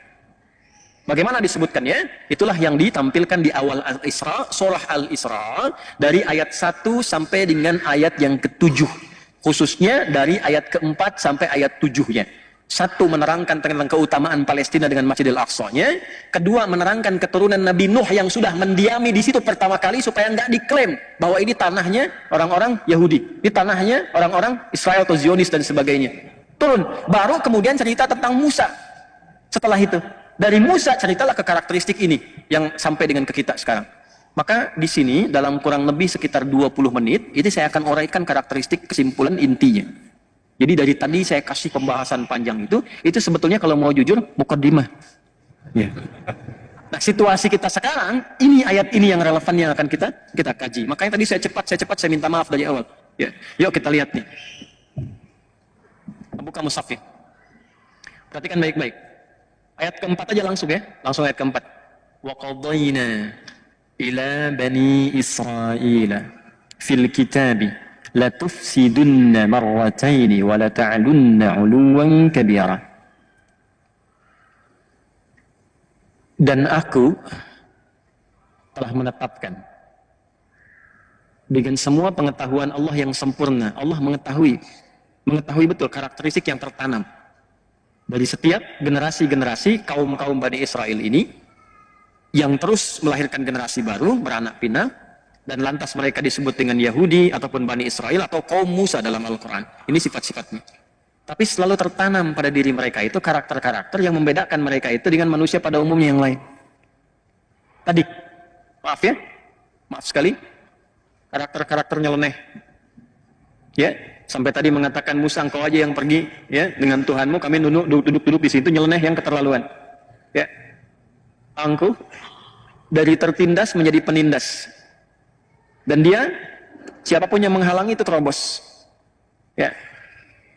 Bagaimana disebutkannya? Itulah yang ditampilkan di awal Al-Isra, surah Al-Isra, dari ayat 1 sampai dengan ayat yang ke-7. Khususnya dari ayat ke-4 sampai ayat 7-nya. Satu, menerangkan tentang keutamaan Palestina dengan Masjidil Aqsa-nya. Kedua, menerangkan keturunan Nabi Nuh yang sudah mendiami di situ pertama kali supaya nggak diklaim bahwa ini tanahnya orang-orang Yahudi, ini tanahnya orang-orang Israel atau Zionis dan sebagainya. Turun. Baru kemudian cerita tentang Musa. Setelah itu, dari Musa ceritalah ke karakteristik ini yang sampai dengan ke kita sekarang. Maka di sini dalam kurang lebih sekitar 20 menit, ini saya akan uraikan karakteristik kesimpulan intinya. Jadi dari tadi saya kasih pembahasan panjang itu sebetulnya kalau mau jujur mukaddimah. Ya. Nah, situasi kita sekarang, ini ayat ini yang relevan yang akan kita kaji. Makanya tadi saya cepat saya minta maaf dari awal. Ya. Yuk kita lihat nih. Buka mushaf ya. Perhatikan baik-baik. Ayat keempat aja langsung ya. Langsung ayat keempat. Wa qadayna ila bani Israila fil kitabi la tufsidunna marrataini wa la ta'lunna 'uluwan kabira. Dan aku telah menetapkan dengan semua pengetahuan Allah yang sempurna. Allah mengetahui betul karakteristik yang tertanam dari setiap generasi-generasi kaum-kaum Bani Israel ini yang terus melahirkan generasi baru, beranak pinak, dan lantas mereka disebut dengan Yahudi ataupun Bani Israel atau kaum Musa dalam Al-Quran. Ini sifat-sifatnya. Tapi selalu tertanam pada diri mereka itu karakter-karakter yang membedakan mereka itu dengan manusia pada umumnya yang lain. Tadi, maaf sekali, karakter-karakter nyeleneh. Ya, sampai tadi mengatakan Musa, engkau aja yang pergi ya dengan Tuhanmu, kami duduk di situ, nyeleneh yang keterlaluan. Ya, angkuh dari tertindas menjadi penindas. Dan dia, siapapun yang menghalangi itu terobos. Ya.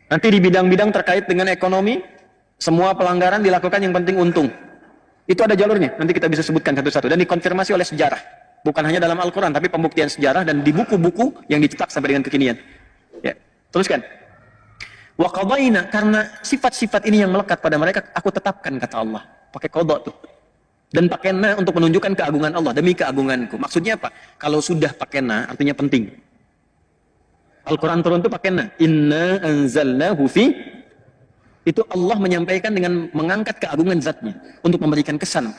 Nanti di bidang-bidang terkait dengan ekonomi, semua pelanggaran dilakukan yang penting untung. Itu ada jalurnya, nanti kita bisa sebutkan satu-satu. Dan dikonfirmasi oleh sejarah. Bukan hanya dalam Al-Quran, tapi pembuktian sejarah dan di buku-buku yang dicetak sampai dengan kekinian. Ya. Teruskan. Wa qadayna, karena sifat-sifat ini yang melekat pada mereka, aku tetapkan, kata Allah. Pakai qadha tuh. Dan pakai na untuk menunjukkan keagungan Allah, demi keagunganku. Maksudnya apa? Kalau sudah pakai na, artinya penting. Al-Quran turun itu pakai na. Inna anzalnahu fi. Itu Allah menyampaikan dengan mengangkat keagungan zatnya. Untuk memberikan kesan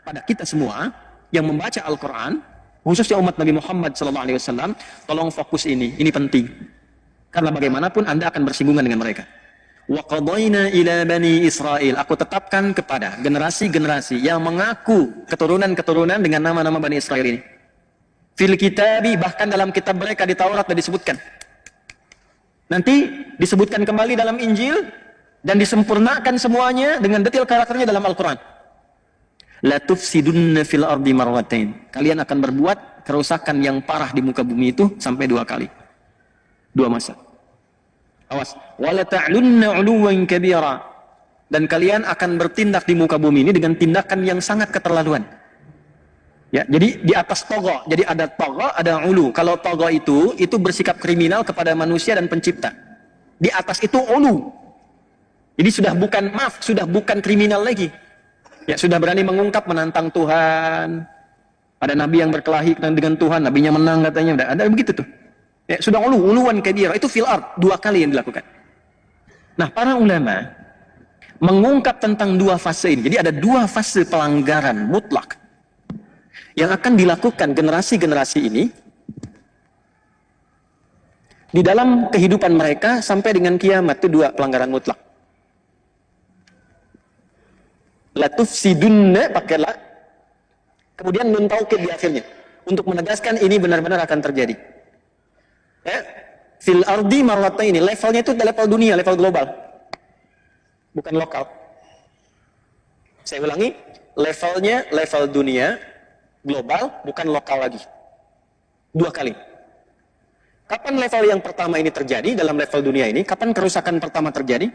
pada kita semua yang membaca Al-Quran, khususnya umat Nabi Muhammad SAW, tolong fokus ini penting. Karena bagaimanapun Anda akan bersinggungan dengan mereka. Wa qadayna ila bani Israel, aku tetapkan kepada generasi-generasi yang mengaku keturunan-keturunan dengan nama-nama Bani Israel ini. Fil kitabi, bahkan dalam kitab mereka di Taurat sudah disebutkan. Nanti disebutkan kembali dalam Injil dan disempurnakan semuanya dengan detail karakternya dalam Al-Quran. La tufsidunna fil ardi marwatain. Kalian akan berbuat kerusakan yang parah di muka bumi itu sampai 2 kali. 2 masa. Awas, wala ta'lunna 'uluwan kabira, dan kalian akan bertindak di muka bumi ini dengan tindakan yang sangat keterlaluan. Ya, jadi di atas togo, jadi ada togo, ada ulu. Kalau togo itu bersikap kriminal kepada manusia dan pencipta. Di atas itu ulu. Jadi sudah bukan kriminal lagi. Ya, sudah berani mengungkap, menantang Tuhan. Ada nabi yang berkelahi dengan Tuhan, nabinya menang katanya, ada begitu tuh. Ya, sudah uluwan kabira, itu fil ard, 2 kali yang dilakukan. Nah, para ulama mengungkap tentang 2 fase ini. Jadi ada 2 fase pelanggaran mutlak yang akan dilakukan generasi-generasi ini di dalam kehidupan mereka sampai dengan kiamat. Itu 2 pelanggaran mutlak. La tufsidunna, pakai la, kemudian nun taukid di akhirnya untuk menegaskan ini benar-benar akan terjadi. Ya, fil ardi marrataini, levelnya itu level dunia, level global, bukan lokal. Saya ulangi, levelnya level dunia, global, bukan lokal lagi. 2 kali. Kapan level yang pertama ini terjadi dalam level dunia ini? Kapan kerusakan pertama terjadi?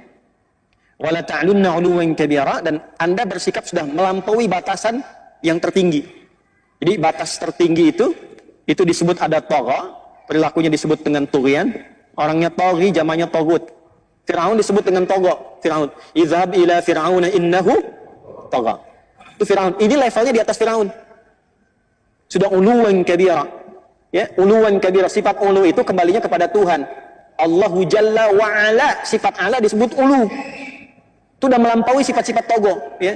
Wala ta'lunna 'uluwan kabira, dan Anda bersikap sudah melampaui batasan yang tertinggi. Jadi batas tertinggi itu disebut ada tagha. Perilakunya disebut dengan tughyan, orangnya taghi, jamannya tagut. Firaun disebut dengan togo. Firaun, izhab ila fir'auna innahu tagha. Itu Firaun. Ini levelnya di atas Firaun. Sudah uluwan kabira. Ya, uluwan kabira, sifat ulu itu kembalinya kepada Tuhan. Allahu jalla wa ala, sifat ala disebut ulu. Itu sudah melampaui sifat-sifat togo, ya.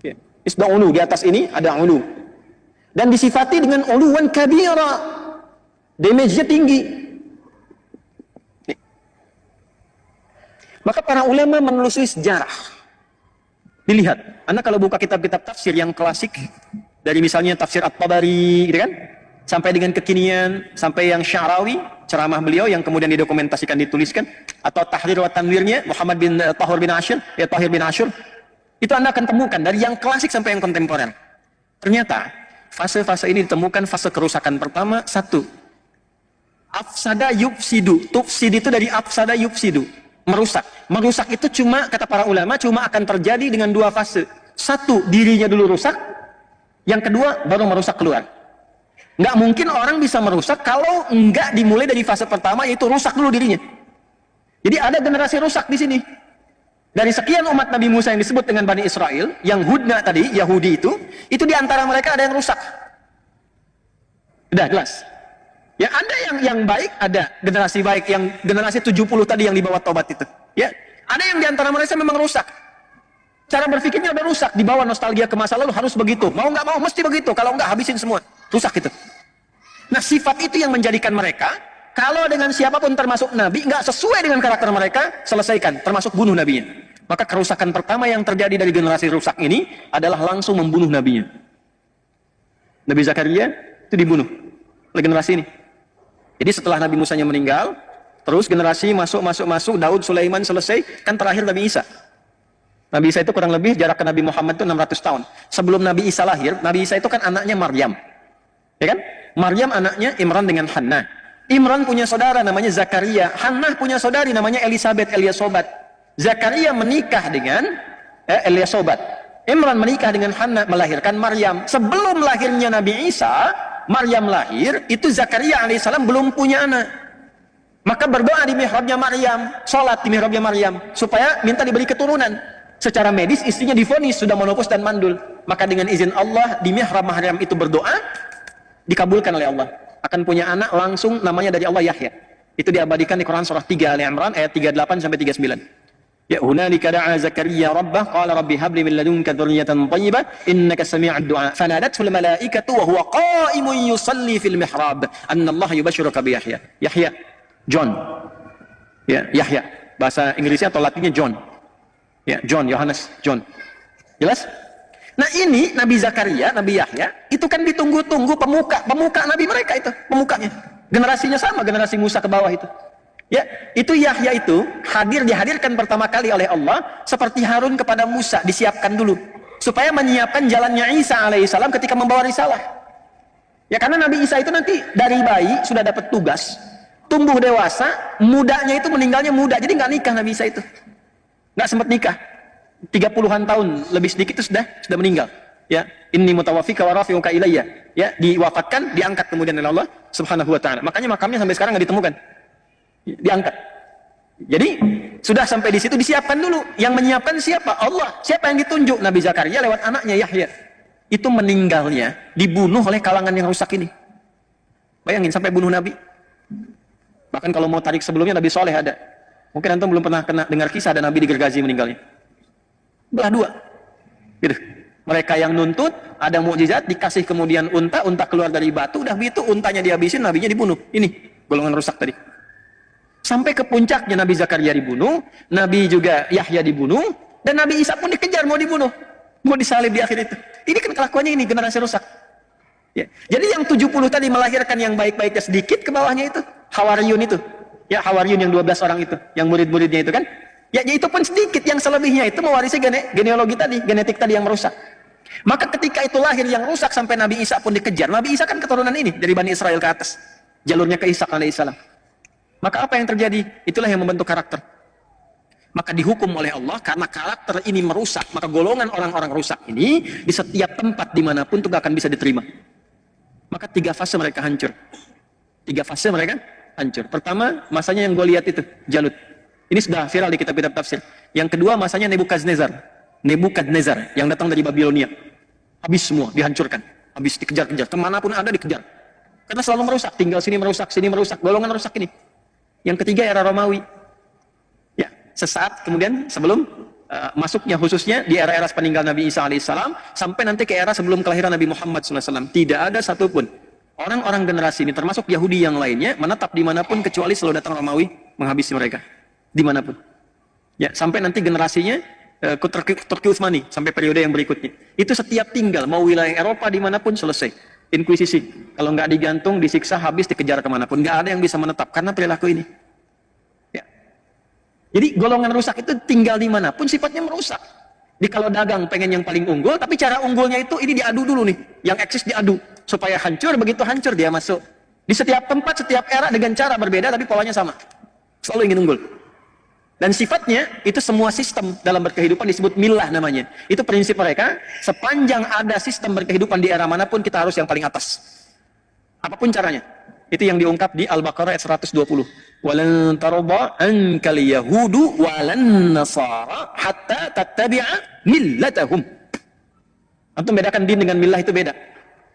Ya. Sudah ulu, di atas ini ada ulu. Dan disifati dengan uluwan kabira. Damage-nya tinggi. Nih. Maka para ulama menelusuri sejarah. Dilihat, Anda kalau buka kitab-kitab tafsir yang klasik, dari misalnya tafsir At-Tabari, gitu kan? Sampai dengan kekinian, sampai yang Sya'rawi, ceramah beliau yang kemudian didokumentasikan, dituliskan, atau Tahrir wa Tanwirnya, Muhammad bin Tahir bin Ashur, ya Tahir bin Ashur, itu Anda akan temukan dari yang klasik sampai yang kontemporer. Ternyata, fase-fase ini ditemukan fase kerusakan pertama, satu, afsada yufsidu, tufsid itu dari afsada yufsidu, merusak. Merusak itu cuma, kata para ulama, cuma akan terjadi dengan dua fase. Satu, dirinya dulu rusak, yang kedua, baru merusak keluar. Nggak mungkin orang bisa merusak kalau nggak dimulai dari fase pertama, yaitu rusak dulu dirinya. Jadi ada generasi rusak di sini. Dari sekian umat Nabi Musa yang disebut dengan Bani Israel, yang Hudna tadi, Yahudi itu di antara mereka ada yang rusak. Udah jelas. Ya ada yang baik, ada generasi baik, yang generasi 70 tadi yang dibawa tobat itu. Ya, ada yang di antara mereka memang rusak. Cara berpikirnya udah rusak, dibawa nostalgia ke masa lalu, harus begitu. Mau nggak mau mesti begitu, kalau nggak habisin semua. Rusak itu. Nah, sifat itu yang menjadikan mereka, kalau dengan siapapun termasuk Nabi, nggak sesuai dengan karakter mereka, selesaikan, termasuk bunuh Nabinya. Maka kerusakan pertama yang terjadi dari generasi rusak ini adalah langsung membunuh Nabinya. Nabi Zakaria itu dibunuh oleh generasi ini. Jadi setelah Nabi Musanya meninggal, terus generasi masuk, Daud, Sulaiman selesai, kan terakhir Nabi Isa. Nabi Isa itu kurang lebih jarak ke Nabi Muhammad itu 600 tahun. Sebelum Nabi Isa lahir, Nabi Isa itu kan anaknya Maryam. Ya kan? Maryam anaknya Imran dengan Hannah. Imran punya saudara namanya Zakaria. Hannah punya saudari namanya Elizabeth, Eliasobat. Zakaria menikah dengan Eliasobat. Imran menikah dengan Hannah, melahirkan Maryam. Sebelum lahirnya Nabi Isa, Maryam lahir, itu Zakaria alaihissalam belum punya anak. Maka berdoa di mihrabnya Maryam, sholat di mihrabnya Maryam, supaya minta diberi keturunan. Secara medis istrinya divonis sudah menopause dan mandul. Maka dengan izin Allah di mihrab Maryam itu berdoa, dikabulkan oleh Allah. Akan punya anak langsung, namanya dari Allah, Yahya. Itu diabadikan di Quran surah 3 Ali Imran ayat 38 sampai 39. Ya hunalika da'a Zakaria rabbah qala rabbi habli min ladunka dzurriyyatan thayyibah innaka sami'ud du'a. Fanadatul malaikatu wa huwa qa'imun yusalli fil mihrab anna Allah yubashshiruka bi Yahya. Yahya, John. Ya, Yahya. Bahasa Inggrisnya atau Latinnya John. Ya, John, Yohanes, John. Jelas? Nah ini Nabi Zakaria, Nabi Yahya, itu kan ditunggu-tunggu pemuka Nabi mereka itu, pemukanya. Generasinya sama, generasi Musa ke bawah itu. Ya, itu Yahya itu dihadirkan pertama kali oleh Allah seperti Harun kepada Musa, disiapkan dulu supaya menyiapkan jalannya Isa alaihissalam ketika membawa risalah. Ya karena Nabi Isa itu nanti dari bayi sudah dapat tugas, tumbuh dewasa, mudanya itu meninggalnya muda, jadi nggak nikah Nabi Isa itu. Nggak sempat nikah, 30-an tahun lebih sedikit itu sudah meninggal. Ya, inni mutawaffika wa rafi'uka ilayya. Ya, diwafatkan, diangkat kemudian oleh Allah Subhanahu wa taala. Makanya makamnya sampai sekarang nggak ditemukan. Diangkat. Jadi sudah sampai di situ disiapkan dulu. Yang menyiapkan siapa? Allah. Siapa yang ditunjuk? Nabi Zakaria lewat anaknya Yahya. Itu meninggalnya dibunuh oleh kalangan yang rusak ini. Bayangin sampai bunuh Nabi. Bahkan kalau mau tarik sebelumnya Nabi Soleh ada. Mungkin antum belum pernah dengar kisah ada Nabi digergaji meninggalnya. Belah dua. Gitu. Mereka yang nuntut, ada mukjizat, dikasih kemudian unta keluar dari batu, udah begitu untanya dihabisin, nabinya dibunuh. Ini golongan rusak tadi. Sampai ke puncaknya Nabi Zakaria dibunuh, Nabi juga Yahya dibunuh, dan Nabi Isa pun dikejar mau dibunuh, mau disalib di akhir itu. Ini kan kelakuannya ini generasi rusak. Ya. Jadi yang 70 tadi melahirkan yang baik-baiknya sedikit, ke bawahnya itu Hawariyun itu. Ya, Hawariyun yang 12 orang itu, yang murid-muridnya itu kan. Ya, itu pun sedikit, yang selebihnya itu mewarisi genealogi tadi, genetik tadi yang merusak. Maka ketika itu lahir yang rusak sampai Nabi Isa pun dikejar. Nabi Isa kan keturunan ini dari Bani Israel ke atas. Jalurnya ke Ishak alaihissalam. Maka apa yang terjadi? Itulah yang membentuk karakter. Maka dihukum oleh Allah karena karakter ini merusak. Maka golongan orang-orang rusak ini di setiap tempat dimanapun itu gak akan bisa diterima. Maka 3 fase mereka hancur. 3 fase mereka hancur. Pertama, masanya yang gue lihat itu, Jalut. Ini sudah viral di kitab-kitab tafsir. Yang kedua, masanya Nebukadnezar yang datang dari Babilonia. Habis semua, dihancurkan. Habis dikejar-kejar. Kemanapun ada dikejar. Karena selalu merusak. Tinggal sini merusak. Golongan rusak ini. Yang ketiga, era Romawi. Ya, sesaat kemudian sebelum masuknya khususnya di era-era peninggal Nabi Isa alaihissalam sampai nanti ke era sebelum kelahiran Nabi Muhammad SAW. Tidak ada satupun orang-orang generasi ini, termasuk Yahudi yang lainnya, menetap dimanapun kecuali selalu datang Romawi menghabisi mereka. Dimanapun. Ya, sampai nanti generasinya ke Turki Utsmani, sampai periode yang berikutnya. Itu setiap tinggal, mau wilayah Eropa dimanapun selesai. Inkuisisi. Kalau nggak digantung, disiksa, habis, dikejar kemanapun. Nggak ada yang bisa menetap karena perilaku ini. Ya. Jadi golongan rusak itu tinggal dimanapun sifatnya merusak. Di kalau dagang pengen yang paling unggul, tapi cara unggulnya itu ini diadu dulu nih. Yang eksis diadu. Supaya hancur, begitu hancur dia masuk. Di setiap tempat, setiap era dengan cara berbeda, tapi polanya sama. Selalu ingin unggul. Dan sifatnya, itu semua sistem dalam berkehidupan disebut milah namanya. Itu prinsip mereka, sepanjang ada sistem berkehidupan di era manapun, kita harus yang paling atas. Apapun caranya. Itu yang diungkap di Al-Baqarah ayat 120. Walan tarda ankal yahudu walan nasara hatta tattabi'a millatahum. Antum bedakan din dengan millah itu beda.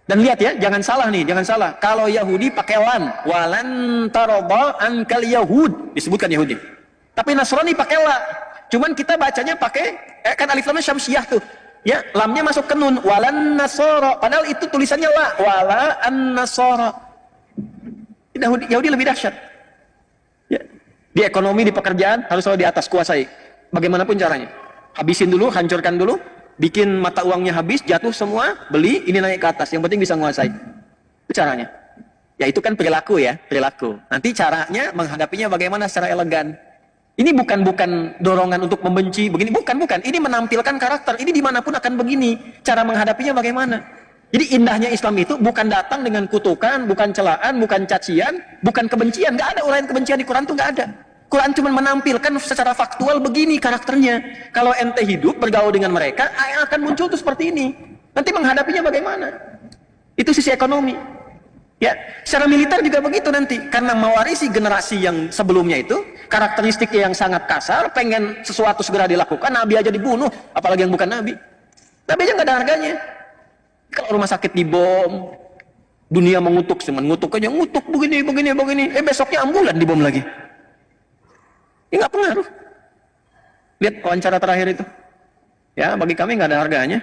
Dan lihat ya, jangan salah nih, jangan salah. Kalau Yahudi pakai walan tarda ankal yahud, disebutkan Yahudi. Tapi Nasrani pakai la. Cuman kita bacanya pakai kan alif lamnya syamsiyah tuh. Ya, lamnya masuk ke nun, walan nasara. Padahal itu tulisannya la, wala an-nasara. Yahudi lebih dahsyat. Ya. Di ekonomi, di pekerjaan harus selalu di atas kuasai. Bagaimanapun caranya. Habisin dulu, hancurkan dulu, bikin mata uangnya habis, jatuh semua, beli, ini naik ke atas. Yang penting bisa menguasai. Itu caranya. Ya itu kan perilaku ya, perilaku. Nanti caranya menghadapinya bagaimana secara elegan. Ini bukan dorongan untuk membenci, begini, bukan. Ini menampilkan karakter. Ini dimanapun akan begini. Cara menghadapinya bagaimana? Jadi indahnya Islam itu bukan datang dengan kutukan, bukan celaan, bukan cacian, bukan kebencian. Nggak ada uraian kebencian di Quran tuh nggak ada. Quran cuma menampilkan secara faktual begini karakternya. Kalau ente hidup bergaul dengan mereka, yang akan muncul tuh seperti ini. Nanti menghadapinya bagaimana? Itu sisi ekonomi. Ya, secara militer juga begitu nanti. Karena mewarisi generasi yang sebelumnya itu, karakteristiknya yang sangat kasar, pengen sesuatu segera dilakukan, Nabi aja dibunuh, apalagi yang bukan Nabi. Nabi aja nggak ada harganya. Kalau rumah sakit dibom, dunia mengutuk, ngutuk aja, ngutuk begini. Besoknya ambulan dibom lagi. Ya nggak pengaruh. Lihat wawancara terakhir itu. Ya, bagi kami nggak ada harganya.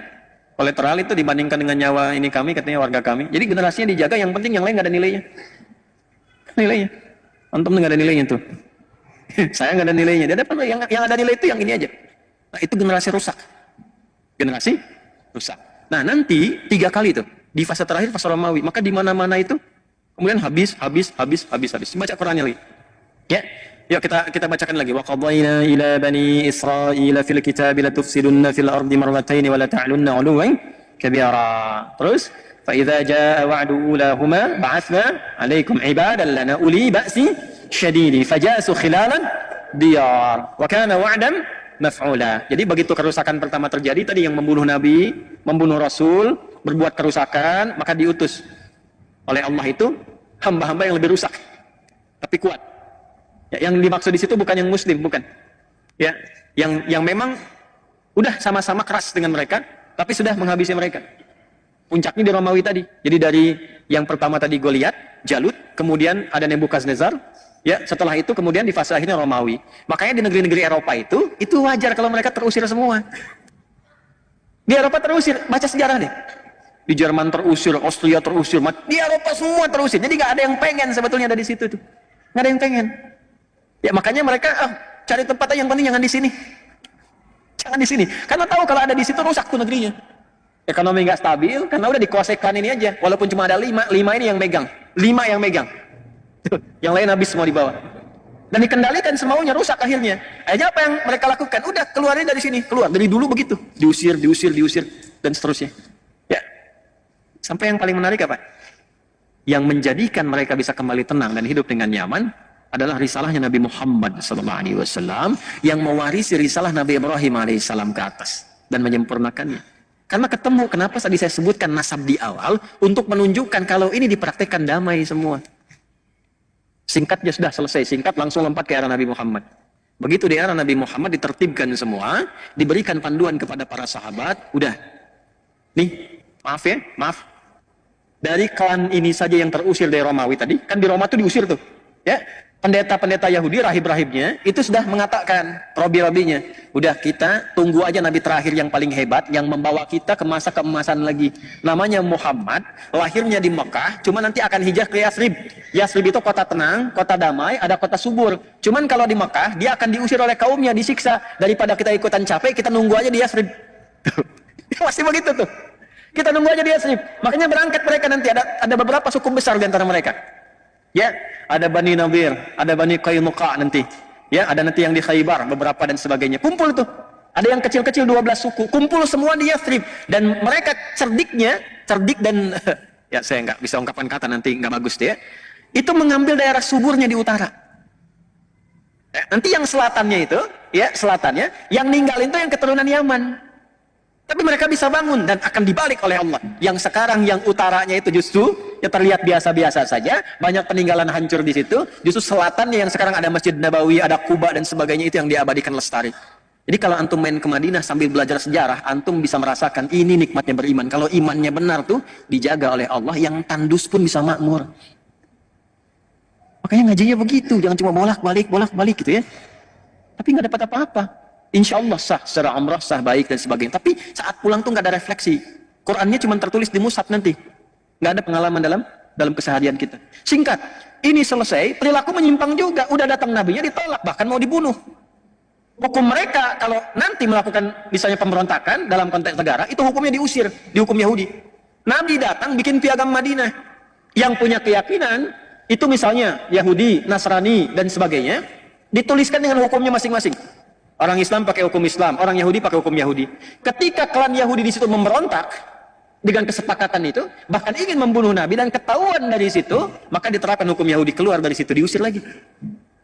Kolateral itu dibandingkan dengan nyawa ini kami, katanya warga kami. Jadi generasinya dijaga, yang penting yang lain nggak ada nilainya. Nilainya. Antum nggak ada nilainya tuh. Saya nggak ada nilainya. Dia dapat yang ada nilai itu yang ini aja. Nah, itu generasi rusak. Generasi rusak. Nah, nanti 3 kali tuh di fase terakhir, fase Romawi. Maka di mana-mana itu kemudian habis. Baca Qurannya lagi. Ya. Yuk kita bacakan lagi. Wa qadayna ila bani Israila fil kitabi la tufsidunna fil ardi marratayn wa la ta'lunna 'uluwan kabira. Terus fa idza jaa wa'du ulahuma ba'athna 'alaikum 'ibadan lana uli ba'si syadidi fajasu khilalan diyar wa kana wa'dan maf'ula. Jadi begitu kerusakan pertama terjadi tadi, yang membunuh nabi, membunuh rasul, berbuat kerusakan, maka diutus oleh Allah itu hamba-hamba yang lebih rusak tapi kuat. Ya, yang dimaksud di situ bukan yang muslim, bukan. Ya, yang memang udah sama-sama keras dengan mereka, tapi sudah menghabisi mereka. Puncaknya di Romawi tadi. Jadi dari yang pertama tadi Goliat, Jalut, kemudian ada Nebukadnezar. Ya, setelah itu kemudian di fase akhirnya Romawi. Makanya di negeri-negeri Eropa itu wajar kalau mereka terusir semua. Di Eropa terusir, baca sejarah deh. Di Jerman terusir, Austria terusir, di Eropa semua terusir. Jadi nggak ada yang pengen sebetulnya ada di situ tuh. Nggak ada yang pengen. Ya makanya mereka cari tempat aja, yang penting jangan di sini. Jangan di sini. Karena tahu kalau ada di situ rusak tuh negerinya. Ekonomi nggak stabil karena udah dikuasaikan ini aja. Walaupun cuma ada 5 ini yang megang. 5 yang megang. Yang lain habis semua di bawah. Dan dikendalikan semaunya, rusak akhirnya. Akhirnya apa yang mereka lakukan? Udah keluarin dari sini, keluar. Dari dulu begitu. Diusir dan seterusnya. Ya. Sampai yang paling menarik apa? Yang menjadikan mereka bisa kembali tenang dan hidup dengan nyaman adalah risalahnya Nabi Muhammad SAW yang mewarisi risalah Nabi Ibrahim alaihissalam ke atas dan menyempurnakannya. Karena ketemu, kenapa tadi saya sebutkan nasab di awal, untuk menunjukkan kalau ini dipraktekkan damai semua. Singkatnya sudah selesai, singkat langsung lompat ke era Nabi Muhammad. Begitu di era Nabi Muhammad ditertibkan semua, diberikan panduan kepada para sahabat, udah. Nih, maaf. Dari klan ini saja yang terusir dari Romawi tadi, kan di Roma tuh diusir tuh. Ya, pendeta-pendeta Yahudi, rahib-rahibnya, itu sudah mengatakan, robi-robinya, udah kita tunggu aja nabi terakhir yang paling hebat, yang membawa kita ke masa keemasan lagi. Namanya Muhammad, lahirnya di Mekah, cuma nanti akan hijrah ke Yathrib. Yathrib itu kota tenang, kota damai, ada kota subur. Cuman kalau di Mekah, dia akan diusir oleh kaumnya, disiksa. Daripada kita ikutan capek, kita nunggu aja di Yathrib. Masih begitu tuh. Kita nunggu aja di Yathrib. Makanya berangkat mereka nanti, ada beberapa suku besar di antara mereka. Ya, ada Bani Nadir, ada Bani Qainuqa nanti. Ya, ada nanti yang di Khaybar, beberapa dan sebagainya. Kumpul tuh. Ada yang kecil-kecil 12 suku. Kumpul semua di Yathrib. Dan mereka cerdik dan ya saya nggak bisa ungkapan kata nanti nggak bagus deh. Ya. Itu mengambil daerah suburnya di utara. Nanti yang selatannya itu, ya selatannya, yang ninggalin itu yang keturunan Yaman. Tapi mereka bisa bangun dan akan dibalik oleh Allah. Yang sekarang yang utaranya itu justru ya terlihat biasa-biasa saja, banyak peninggalan hancur di situ. Justru selatannya yang sekarang ada Masjid Nabawi, ada Kuba dan sebagainya itu yang diabadikan lestari. Jadi kalau antum main ke Madinah sambil belajar sejarah, antum bisa merasakan ini nikmatnya beriman. Kalau imannya benar tuh dijaga oleh Allah, yang tandus pun bisa makmur. Makanya ngajinya begitu, jangan cuma bolak-balik gitu ya. Tapi nggak dapat apa-apa. Insya Allah sah, secara umrah sah, baik dan sebagainya. Tapi saat pulang tuh nggak ada refleksi. Qurannya cuma tertulis di mushaf nanti. Nggak ada pengalaman dalam keseharian kita. Singkat, ini selesai, perilaku menyimpang juga. Udah datang nabinya ditolak, bahkan mau dibunuh. Hukum mereka kalau nanti melakukan misalnya pemberontakan dalam konteks negara, itu hukumnya diusir, dihukum Yahudi. Nabi datang bikin piagam Madinah. Yang punya keyakinan, itu misalnya Yahudi, Nasrani dan sebagainya, dituliskan dengan hukumnya masing-masing. Orang Islam pakai hukum Islam, orang Yahudi pakai hukum Yahudi. Ketika klan Yahudi di situ memberontak dengan kesepakatan itu, bahkan ingin membunuh Nabi dan ketahuan dari situ, maka diterapkan hukum Yahudi, keluar dari situ, diusir lagi.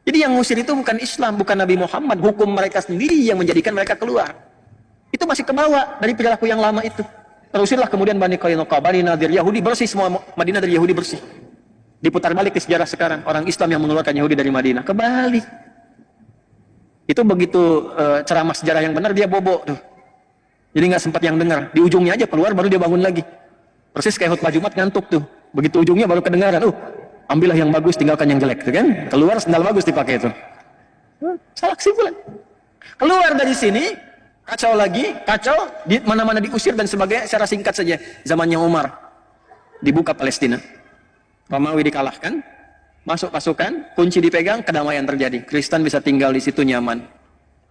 Jadi yang ngusir itu bukan Islam, bukan Nabi Muhammad, hukum mereka sendiri yang menjadikan mereka keluar. Itu masih kebawa dari perilaku yang lama itu. Terusirlah kemudian Bani Qainuqa, Bani Nadir, Yahudi bersih semua, Madinah dari Yahudi bersih. Diputar balik ke sejarah sekarang, orang Islam yang mengeluarkan Yahudi dari Madinah, kebalik. Itu begitu ceramah sejarah yang benar dia bobo tuh. Jadi nggak sempat yang dengar. Di ujungnya aja keluar baru dia bangun lagi. Persis kayak khutbah Jumat ngantuk tuh. Begitu ujungnya baru kedengaran. Ambillah yang bagus, tinggalkan yang jelek, tuh kan? Keluar sendal bagus dipakai itu. Salah kesimpulan. Keluar dari sini kacau lagi, kacau di mana-mana diusir dan sebagainya. Secara singkat saja zamannya Umar dibuka Palestina. Romawi dikalahkan. Masuk pasukan, kunci dipegang, kedamaian terjadi. Kristen bisa tinggal di situ nyaman.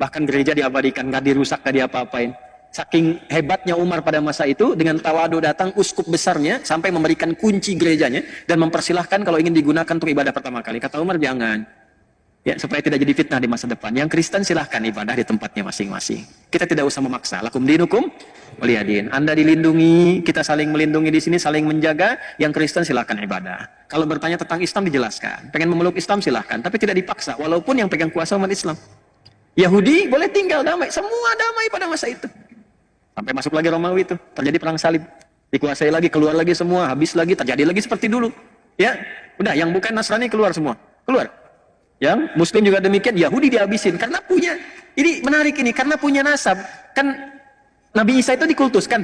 Bahkan gereja diabadikan, nggak dirusak, nggak diapa-apain. Saking hebatnya Umar pada masa itu, dengan tawadu datang uskup besarnya, sampai memberikan kunci gerejanya, dan mempersilahkan kalau ingin digunakan untuk ibadah pertama kali. Kata Umar, jangan. Ya, supaya tidak jadi fitnah di masa depan. Yang Kristen silahkan ibadah di tempatnya masing-masing. Kita tidak usah memaksa. Lakum dinukum waliyadin. Anda dilindungi, kita saling melindungi di sini, saling menjaga. Yang Kristen silahkan ibadah. Kalau bertanya tentang Islam dijelaskan. Pengen memeluk Islam silahkan, tapi tidak dipaksa. Walaupun yang pegang kuasa umat Islam. Yahudi boleh tinggal damai, semua damai pada masa itu. Sampai masuk lagi Romawi itu, terjadi perang salib. Dikuasai lagi, keluar lagi semua, habis lagi, terjadi lagi seperti dulu. Ya, udah yang bukan Nasrani keluar semua, keluar. Yang Muslim juga demikian, Yahudi dihabisin karena punya. Ini menarik ini, karena punya nasab. Kan Nabi Isa itu dikultuskan,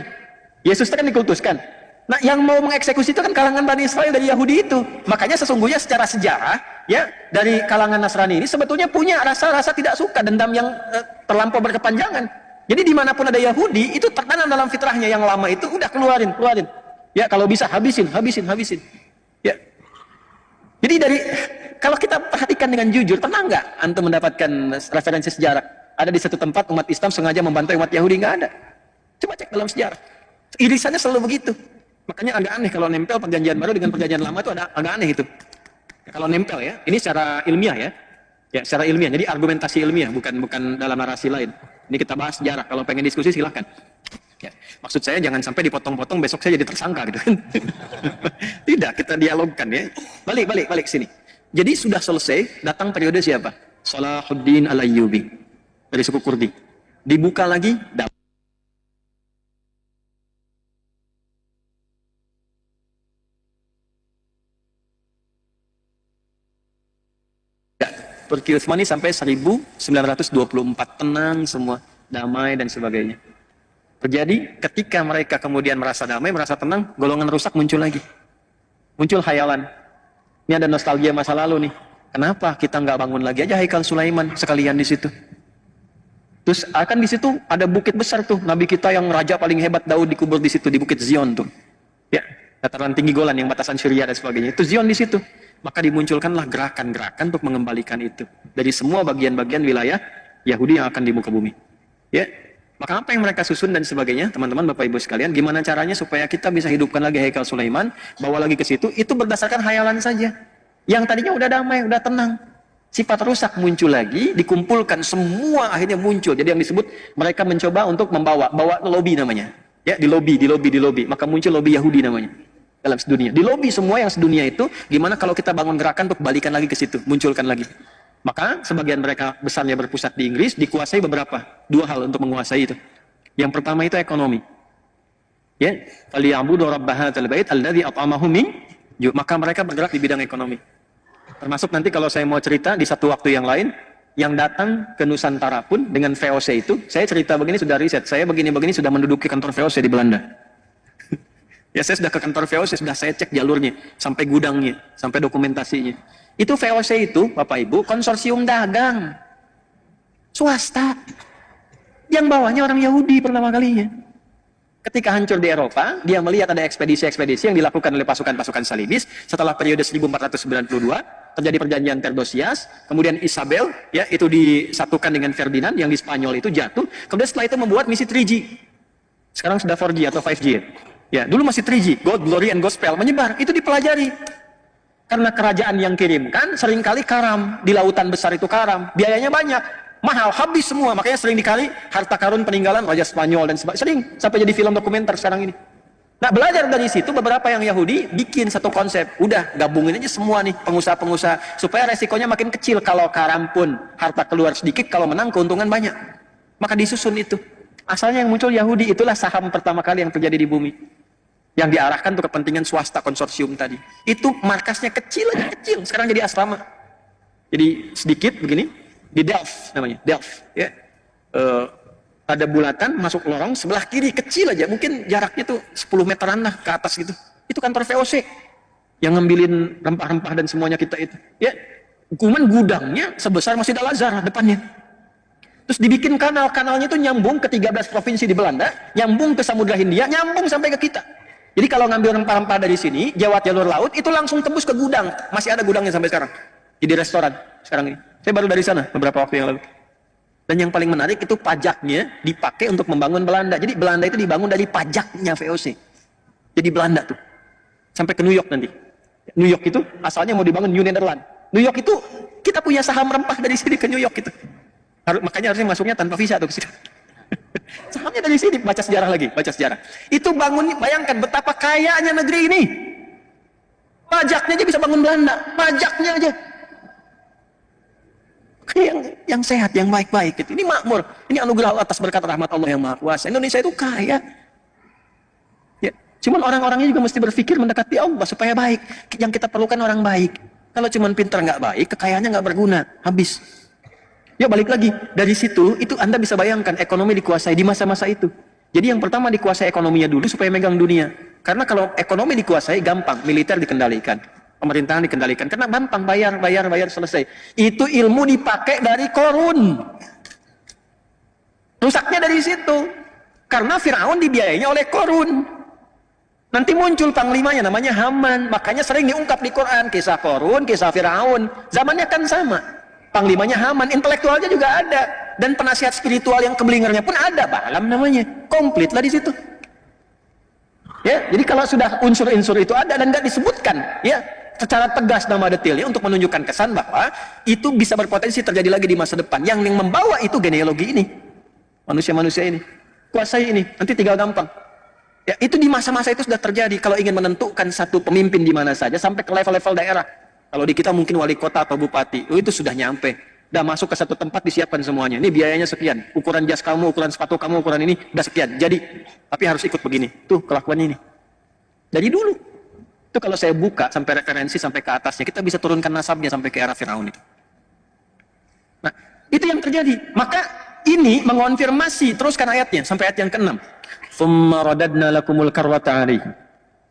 Yesus itu kan dikultuskan. Nah, yang mau mengeksekusi itu kan kalangan Bani Israel dari Yahudi itu. Makanya sesungguhnya secara sejarah, ya dari kalangan Nasrani ini sebetulnya punya rasa-rasa tidak suka, dendam yang terlampau berkepanjangan. Jadi dimanapun ada Yahudi, itu tertanam dalam fitrahnya yang lama itu, udah keluarin. Ya kalau bisa habisin. Ya. Jadi kalau kita perhatikan dengan jujur, pernah nggak antum mendapatkan referensi sejarah? Ada di satu tempat umat Islam sengaja membantai umat Yahudi, nggak ada. Coba cek dalam sejarah. Irisannya selalu begitu. Makanya agak aneh kalau nempel perjanjian baru dengan perjanjian lama itu agak aneh itu. Kalau nempel ya, ini secara ilmiah ya. Ya, secara ilmiah. Jadi argumentasi ilmiah, bukan dalam narasi lain. Ini kita bahas sejarah. Kalau pengen diskusi silahkan. Ya, maksud saya jangan sampai dipotong-potong besok saya jadi tersangka gitu kan. Tidak, kita dialogkan ya. Balik sini. Jadi sudah selesai, datang periode siapa? Salahuddin Al-Ayyubi dari suku Kurdi. Dibuka lagi, Turki Utsmani sampai 1924, tenang semua, damai dan sebagainya. Terjadi ketika mereka kemudian merasa damai, merasa tenang, golongan rusak muncul lagi. Muncul khayalan. Ini ada nostalgia masa lalu nih. Kenapa kita nggak bangun lagi aja Haikal Sulaiman sekalian di situ? Terus akan di situ ada bukit besar tuh, Nabi kita yang raja paling hebat Daud dikubur di situ, di Bukit Zion tuh. Ya, dataran tinggi Golan yang batasan Syria dan sebagainya. Itu Zion di situ. Maka dimunculkanlah gerakan-gerakan untuk mengembalikan itu dari semua bagian-bagian wilayah Yahudi yang akan di muka bumi. Ya. Maka apa yang mereka susun dan sebagainya, teman-teman, Bapak Ibu sekalian, gimana caranya supaya kita bisa hidupkan lagi Haikal Sulaiman, bawa lagi ke situ, itu berdasarkan hayalan saja. Yang tadinya udah damai, udah tenang. Sifat rusak muncul lagi, dikumpulkan semua akhirnya muncul. Jadi yang disebut mereka mencoba untuk bawa lobby namanya. Ya, di lobby. Maka muncul lobby Yahudi namanya dalam sedunia. Di lobby semua yang sedunia itu, gimana kalau kita bangun gerakan untuk balikan lagi ke situ, munculkan lagi. Maka sebagian mereka besarnya berpusat di Inggris, dikuasai beberapa. 2 hal untuk menguasai itu. Yang pertama itu ekonomi. Ya, falyabudu rabb hadzal bait alladzi at'amahum min ju'. Maka mereka bergerak di bidang ekonomi. Termasuk nanti kalau saya mau cerita di satu waktu yang lain, yang datang ke Nusantara pun dengan VOC itu, saya cerita begini sudah riset, saya begini-begini sudah menduduki kantor VOC di Belanda. Ya, saya sudah ke kantor VOC, sudah saya cek jalurnya, sampai gudangnya, sampai dokumentasinya. Itu VOC itu, Bapak Ibu, konsorsium dagang. Swasta. Yang bawahnya orang Yahudi pertama kalinya. Ketika hancur di Eropa, dia melihat ada ekspedisi-ekspedisi yang dilakukan oleh pasukan-pasukan salibis setelah periode 1492, terjadi perjanjian Theodosius, kemudian Isabel, ya, itu disatukan dengan Ferdinand yang di Spanyol itu jatuh, kemudian setelah itu membuat misi 3G. Sekarang sudah 4G atau 5G. Ya, dulu masih 3G, God, Glory, and Gospel, menyebar, itu dipelajari. Karena kerajaan yang kirimkan seringkali karam, di lautan besar itu karam, biayanya banyak, mahal, habis semua, makanya sering dikali harta karun peninggalan Raja Spanyol dan sebagainya, sering sampai jadi film dokumenter sekarang ini. Nah, belajar dari situ beberapa yang Yahudi bikin satu konsep, udah gabungin aja semua nih pengusaha-pengusaha supaya resikonya makin kecil, kalau karam pun harta keluar sedikit, kalau menang keuntungan banyak. Maka disusun itu. Asalnya yang muncul Yahudi, itulah saham pertama kali yang terjadi di bumi. Yang diarahkan untuk kepentingan swasta konsorsium tadi. Itu markasnya kecil aja, kecil, sekarang jadi asrama. Jadi sedikit begini, di Delft namanya, Delft, ya. Ada bulatan masuk lorong sebelah kiri kecil aja, mungkin jaraknya tuh 10 meteran lah ke atas gitu. Itu kantor VOC yang ngambilin rempah-rempah dan semuanya kita itu. Ya, cuman gudangnya sebesar Masjid Al-Azhar depannya. Terus dibikin kanalnya itu nyambung ke 13 provinsi di Belanda, nyambung ke Samudra Hindia, nyambung sampai ke kita. Jadi kalau ngambil rempah-rempah dari sini, lewat jalur laut, itu langsung tembus ke gudang. Masih ada gudangnya sampai sekarang. Jadi restoran sekarang ini. Saya baru dari sana beberapa waktu yang lalu. Dan yang paling menarik itu pajaknya dipakai untuk membangun Belanda. Jadi Belanda itu dibangun dari pajaknya VOC. Jadi Belanda tuh. Sampai ke New York nanti. New York itu asalnya mau dibangun New Netherlands. New York itu kita punya saham rempah dari sini ke New York itu. Makanya harusnya masuknya tanpa visa tuh ke situ. Sahamnya dari sini, baca sejarah lagi, baca sejarah. Itu bangun, bayangkan betapa kayanya negeri ini. Pajaknya aja bisa bangun Belanda, pajaknya aja. Yang sehat, yang baik-baik gitu. Ini makmur, ini anugerah atas berkat rahmat Allah yang Maha Kuasa. Indonesia itu kaya. Ya, cuman orang-orangnya juga mesti berpikir mendekati Allah supaya baik. Yang kita perlukan orang baik. Kalau cuman pintar nggak baik, kekayaannya nggak berguna, habis. Ya balik lagi, dari situ, itu Anda bisa bayangkan ekonomi dikuasai di masa-masa itu. Jadi yang pertama dikuasai ekonominya dulu supaya megang dunia. Karena kalau ekonomi dikuasai, gampang, militer dikendalikan. Pemerintahan dikendalikan, karena gampang, bayar, selesai. Itu ilmu dipakai dari Korun. Rusaknya dari situ. Karena Firaun dibiayainya oleh Korun. Nanti muncul panglimanya, namanya Haman. Makanya sering diungkap di Quran, kisah Korun, kisah Firaun. Zamannya kan sama. Panglimanya Haman, intelektualnya juga ada, dan penasihat spiritual yang kebelingernya pun ada, Balaam namanya, komplit lah di situ. Ya, jadi kalau sudah unsur-unsur itu ada dan nggak disebutkan, ya, secara tegas nama detailnya untuk menunjukkan kesan bahwa itu bisa berpotensi terjadi lagi di masa depan. Yang membawa itu genealogi ini, manusia-manusia ini, kuasai ini, nanti tinggal gampang. Ya, itu di masa-masa itu sudah terjadi. Kalau ingin menentukan satu pemimpin di mana saja sampai ke level-level daerah. Kalau di kita mungkin wali kota atau bupati, itu sudah nyampe. Udah masuk ke satu tempat disiapkan semuanya. Ini biayanya sekian, ukuran jas kamu, ukuran sepatu kamu, ukuran ini, udah sekian. Jadi, tapi harus ikut begini. Tuh kelakuannya ini. Dari dulu. Itu kalau saya buka sampai referensi sampai ke atasnya, kita bisa turunkan nasabnya sampai ke era Firaun itu. Nah, itu yang terjadi. Maka ini mengonfirmasi, teruskan ayatnya sampai ayat yang ke-6. Tsumma radadna lakumul karrata 'alaihi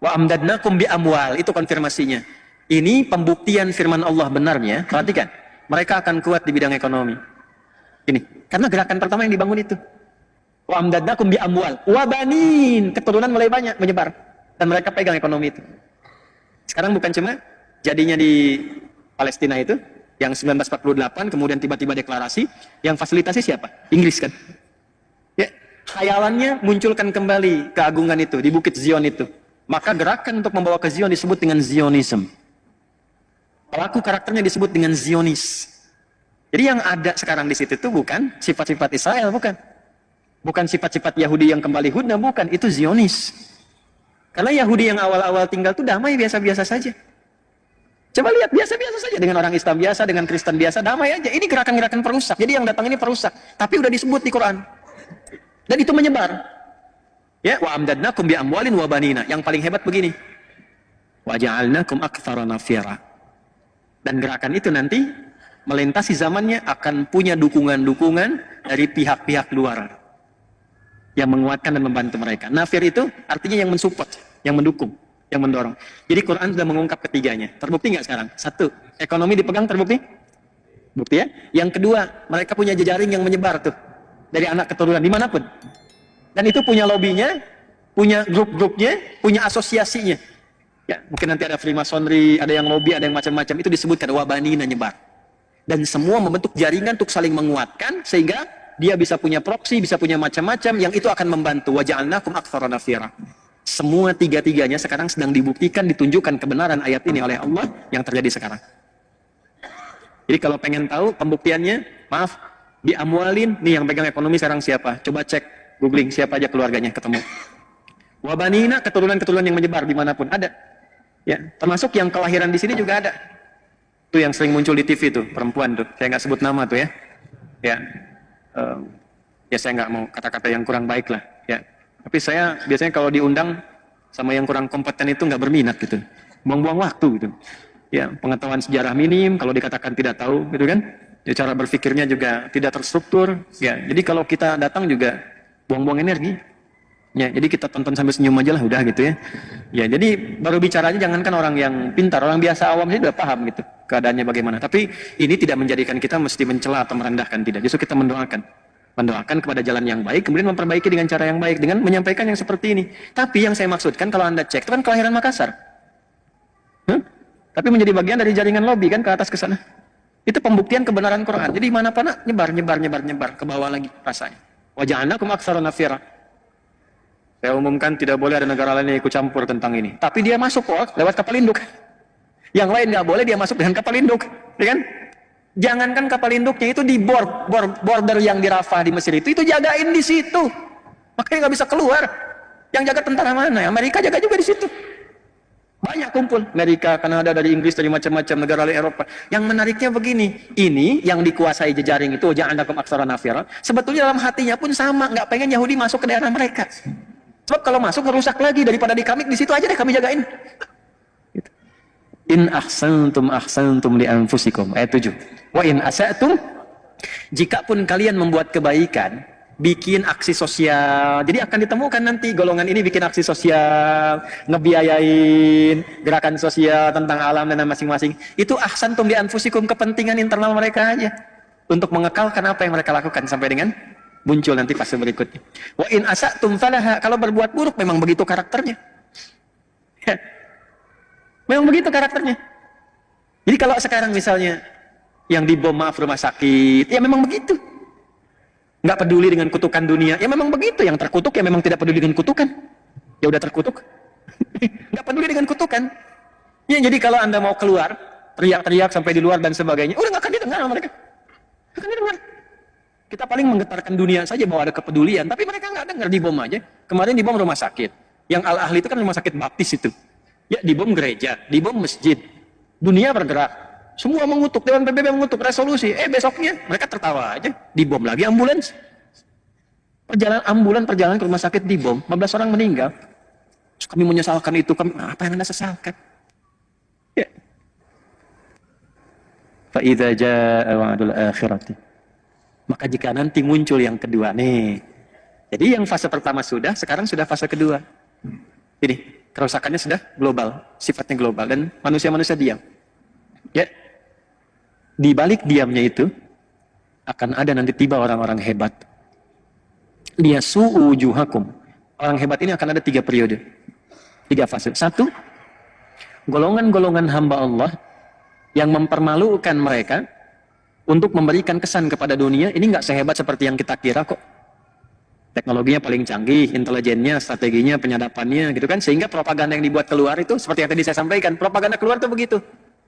wa amdadnakum bi amwal. Itu konfirmasinya. Ini pembuktian firman Allah benarnya. Perhatikan, mereka akan kuat di bidang ekonomi. Ini, karena gerakan pertama yang dibangun itu. Wa amdadnakum bi amwal wa banin. Keturunan mulai banyak menyebar dan mereka pegang ekonomi itu. Sekarang bukan cuma jadinya di Palestina itu yang 1948 kemudian tiba-tiba deklarasi, yang fasilitasi siapa? Inggris kan? Ya, khayalannya munculkan kembali keagungan itu di Bukit Zion itu. Maka gerakan untuk membawa ke Zion disebut dengan Zionism. Pelaku karakternya disebut dengan Zionis. Jadi yang ada sekarang di situ itu bukan sifat-sifat Israel, bukan. Bukan sifat-sifat Yahudi yang kembali hudna, bukan. Itu Zionis. Karena Yahudi yang awal-awal tinggal itu damai biasa-biasa saja. Coba lihat, biasa-biasa saja dengan orang Islam biasa, dengan Kristen biasa, damai aja. Ini gerakan-gerakan perusak. Jadi yang datang ini perusak. Tapi udah disebut di Quran. Dan itu menyebar. Ya, wa amdadnakum bi amwalin wa banina. Yang paling hebat begini. Wa ja'alnakum aktsara nafira. Dan gerakan itu nanti melintasi zamannya akan punya dukungan-dukungan dari pihak-pihak luar yang menguatkan dan membantu mereka. Nafir itu artinya yang mensupport, yang mendukung, yang mendorong. Jadi Quran sudah mengungkap ketiganya. Terbukti nggak sekarang? Satu, ekonomi dipegang, terbukti? Bukti ya. Yang kedua, mereka punya jejaring yang menyebar tuh dari anak keturunan dimanapun. Dan itu punya lobbynya, punya grup-grupnya, punya asosiasinya. Ya, mungkin nanti ada Freemasonry, ada yang lobby, ada yang macam-macam. Itu disebutkan wabanina nyebar. Dan semua membentuk jaringan untuk saling menguatkan sehingga dia bisa punya proksi, bisa punya macam-macam yang itu akan membantu. Wa ja'alnakum aktsara nafira. Semua tiga-tiganya sekarang sedang dibuktikan, ditunjukkan kebenaran ayat ini oleh Allah yang terjadi sekarang. Jadi kalau pengen tahu pembuktiannya, maaf, di amwalin, nih yang pegang ekonomi sekarang siapa? Coba cek, googling siapa aja keluarganya, ketemu. Wabanina, keturunan-keturunan yang menyebar dimanapun ada. Ya, termasuk yang kelahiran di sini juga ada. Itu yang sering muncul di TV tuh, perempuan tuh. Saya nggak sebut nama tuh ya. Ya, ya saya nggak mau kata-kata yang kurang baik lah. Ya, tapi saya biasanya kalau diundang sama yang kurang kompeten itu nggak berminat gitu. Buang-buang waktu gitu. Ya, pengetahuan sejarah minim, kalau dikatakan tidak tahu gitu kan. Ya, cara berpikirnya juga tidak terstruktur. Ya, jadi kalau kita datang juga buang-buang energi. Ya, jadi kita tonton sambil senyum aja lah udah gitu ya. Ya, jadi baru bicaranya jangankan orang yang pintar, orang biasa awam sih udah paham gitu keadaannya bagaimana. Tapi ini tidak menjadikan kita mesti mencela atau merendahkan, tidak. Justru kita mendoakan kepada jalan yang baik, kemudian memperbaiki dengan cara yang baik dengan menyampaikan yang seperti ini. Tapi yang saya maksudkan kalau Anda cek itu kan kelahiran Makassar. Tapi menjadi bagian dari jaringan lobby kan ke atas ke sana. Itu pembuktian kebenaran Quran. Jadi mana mana nyebar ke bawah lagi rasanya. Wa ja'alnakum aktsara nafira. Saya umumkan tidak boleh ada negara lain yang ikut campur tentang ini. Tapi dia masuk kok lewat kapal induk. Yang lain nggak boleh dia masuk dengan kapal induk, ya kan? Jangankan kapal induknya itu di border yang di Rafah di Mesir itu jagain di situ. Makanya nggak bisa keluar. Yang jaga tentara mana? Amerika jaga juga di situ. Banyak kumpul Amerika, Kanada, dari Inggris, dari macam-macam negara lain Eropa. Yang menariknya begini, ini yang dikuasai jejaring itu ja'alnakum aktsara nafira. Sebetulnya dalam hatinya pun sama, nggak pengen Yahudi masuk ke daerah mereka. Sebab kalau masuk merusak lagi daripada di kami, di situ aja deh kami jagain. Gitu. In ahsantum li anfusikum. Ayat 7. Wa in asa'tum, jika pun kalian membuat kebaikan, bikin aksi sosial. Jadi akan ditemukan nanti golongan ini bikin aksi sosial, ngebiayain gerakan sosial tentang alam dan masing-masing. Itu ahsantum li anfusikum, kepentingan internal mereka aja. Untuk mengekalkan apa yang mereka lakukan sampai dengan muncul nanti fase berikutnya. Wa in asa'tum falaha, kalau berbuat buruk memang begitu karakternya. Ya. Memang begitu karakternya. Jadi kalau sekarang misalnya yang dibom rumah sakit, ya memang begitu. Nggak peduli dengan kutukan dunia, ya memang begitu. Yang terkutuk ya memang tidak peduli dengan kutukan. Ya udah terkutuk. Nggak peduli dengan kutukan. Ya, jadi kalau Anda mau keluar, teriak-teriak sampai di luar dan sebagainya, udah nggak akan didengar sama mereka. Nggak akan didengar. Kita paling menggetarkan dunia saja bahwa ada kepedulian, tapi mereka nggak dengar, dibom aja. Kemarin dibom rumah sakit. Yang Al-Ahli itu kan rumah sakit baptis itu. Ya, dibom gereja, dibom masjid. Dunia bergerak. Semua mengutuk, Dewan PBB mengutuk, resolusi. Besoknya mereka tertawa aja, dibom lagi ambulans. Perjalanan ke rumah sakit dibom, 15 orang meninggal. Terus kami menyesalkan itu, apa yang Anda sesalkan? Ya. Fa idza jaa wa'dul akhirati. Maka jika nanti muncul yang kedua nih. Jadi yang fase pertama sudah, sekarang sudah fase kedua. Ini kerusakannya sudah global, sifatnya global, dan manusia-manusia diam. Ya, di balik diamnya itu akan ada nanti tiba orang-orang hebat. Liyasu'u wujuhakum. Orang hebat ini akan ada 3 periode, 3 fase. 1, golongan-golongan hamba Allah yang mempermalukan mereka untuk memberikan kesan kepada dunia, ini nggak sehebat seperti yang kita kira kok. Teknologinya paling canggih, intelijennya, strateginya, penyadapannya, gitu kan. Sehingga propaganda yang dibuat keluar itu, seperti yang tadi saya sampaikan, propaganda keluar itu begitu.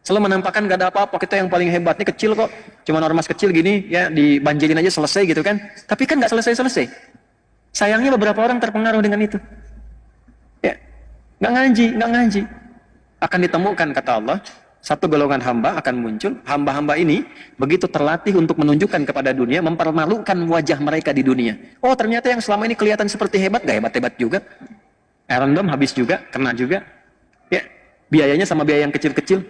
Selalu menampakkan nggak ada apa-apa, kita yang paling hebat, ini kecil kok. Cuma ormas kecil gini, ya dibanjirin aja selesai gitu kan. Tapi kan nggak selesai-selesai. Sayangnya beberapa orang terpengaruh dengan itu. Ya, nggak ngaji. Akan ditemukan, kata Allah, satu golongan hamba akan muncul. Hamba-hamba ini begitu terlatih untuk menunjukkan kepada dunia, mempermalukan wajah mereka di dunia. Oh, ternyata yang selama ini kelihatan seperti hebat, gak hebat-hebat juga. Iron Dome habis juga, kena juga. Ya, biayanya sama biaya yang kecil-kecil.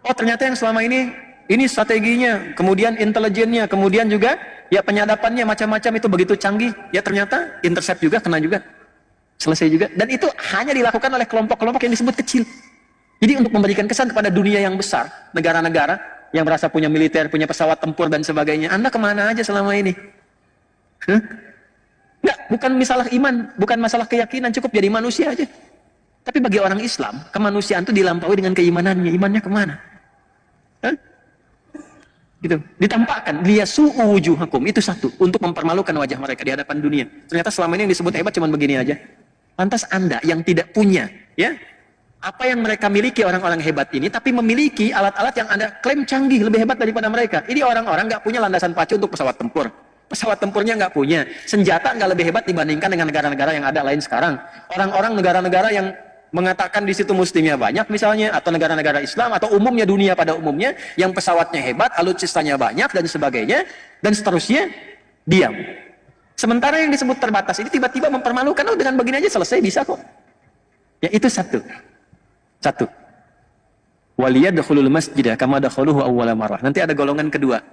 Oh, ternyata yang selama ini strateginya, kemudian intelijennya, kemudian juga ya penyadapannya macam-macam itu begitu canggih. Ya ternyata intercept juga, kena juga. Selesai juga. Dan itu hanya dilakukan oleh kelompok-kelompok yang disebut kecil. Jadi untuk memberikan kesan kepada dunia yang besar, negara-negara yang merasa punya militer, punya pesawat tempur dan sebagainya, Anda kemana aja selama ini? Enggak, bukan masalah iman, bukan masalah keyakinan, cukup jadi manusia aja. Tapi bagi orang Islam, kemanusiaan itu dilampaui dengan keimanannya. Imannya kemana? Gitu. Ditampakkan, liyasu'u wujuhakum, itu 1, untuk mempermalukan wajah mereka di hadapan dunia. Ternyata selama ini yang disebut hebat cuma begini aja. Lantas Anda yang tidak punya, ya, apa yang mereka miliki orang-orang hebat ini, tapi memiliki alat-alat yang Anda klaim canggih, lebih hebat daripada mereka. Ini orang-orang nggak punya landasan pacu untuk pesawat tempur. Pesawat tempurnya nggak punya. Senjata nggak lebih hebat dibandingkan dengan negara-negara yang ada lain sekarang. Orang-orang negara-negara yang mengatakan di situ muslimnya banyak misalnya, atau negara-negara Islam, atau umumnya dunia pada umumnya, yang pesawatnya hebat, alutsistanya banyak, dan sebagainya, dan seterusnya, diam. Sementara yang disebut terbatas ini tiba-tiba mempermalukan, oh dengan begini aja selesai, bisa kok. Ya itu 1. Waliyadkhulul masjidah kama dakhaluhu awwala marrah. Nanti ada golongan kedua.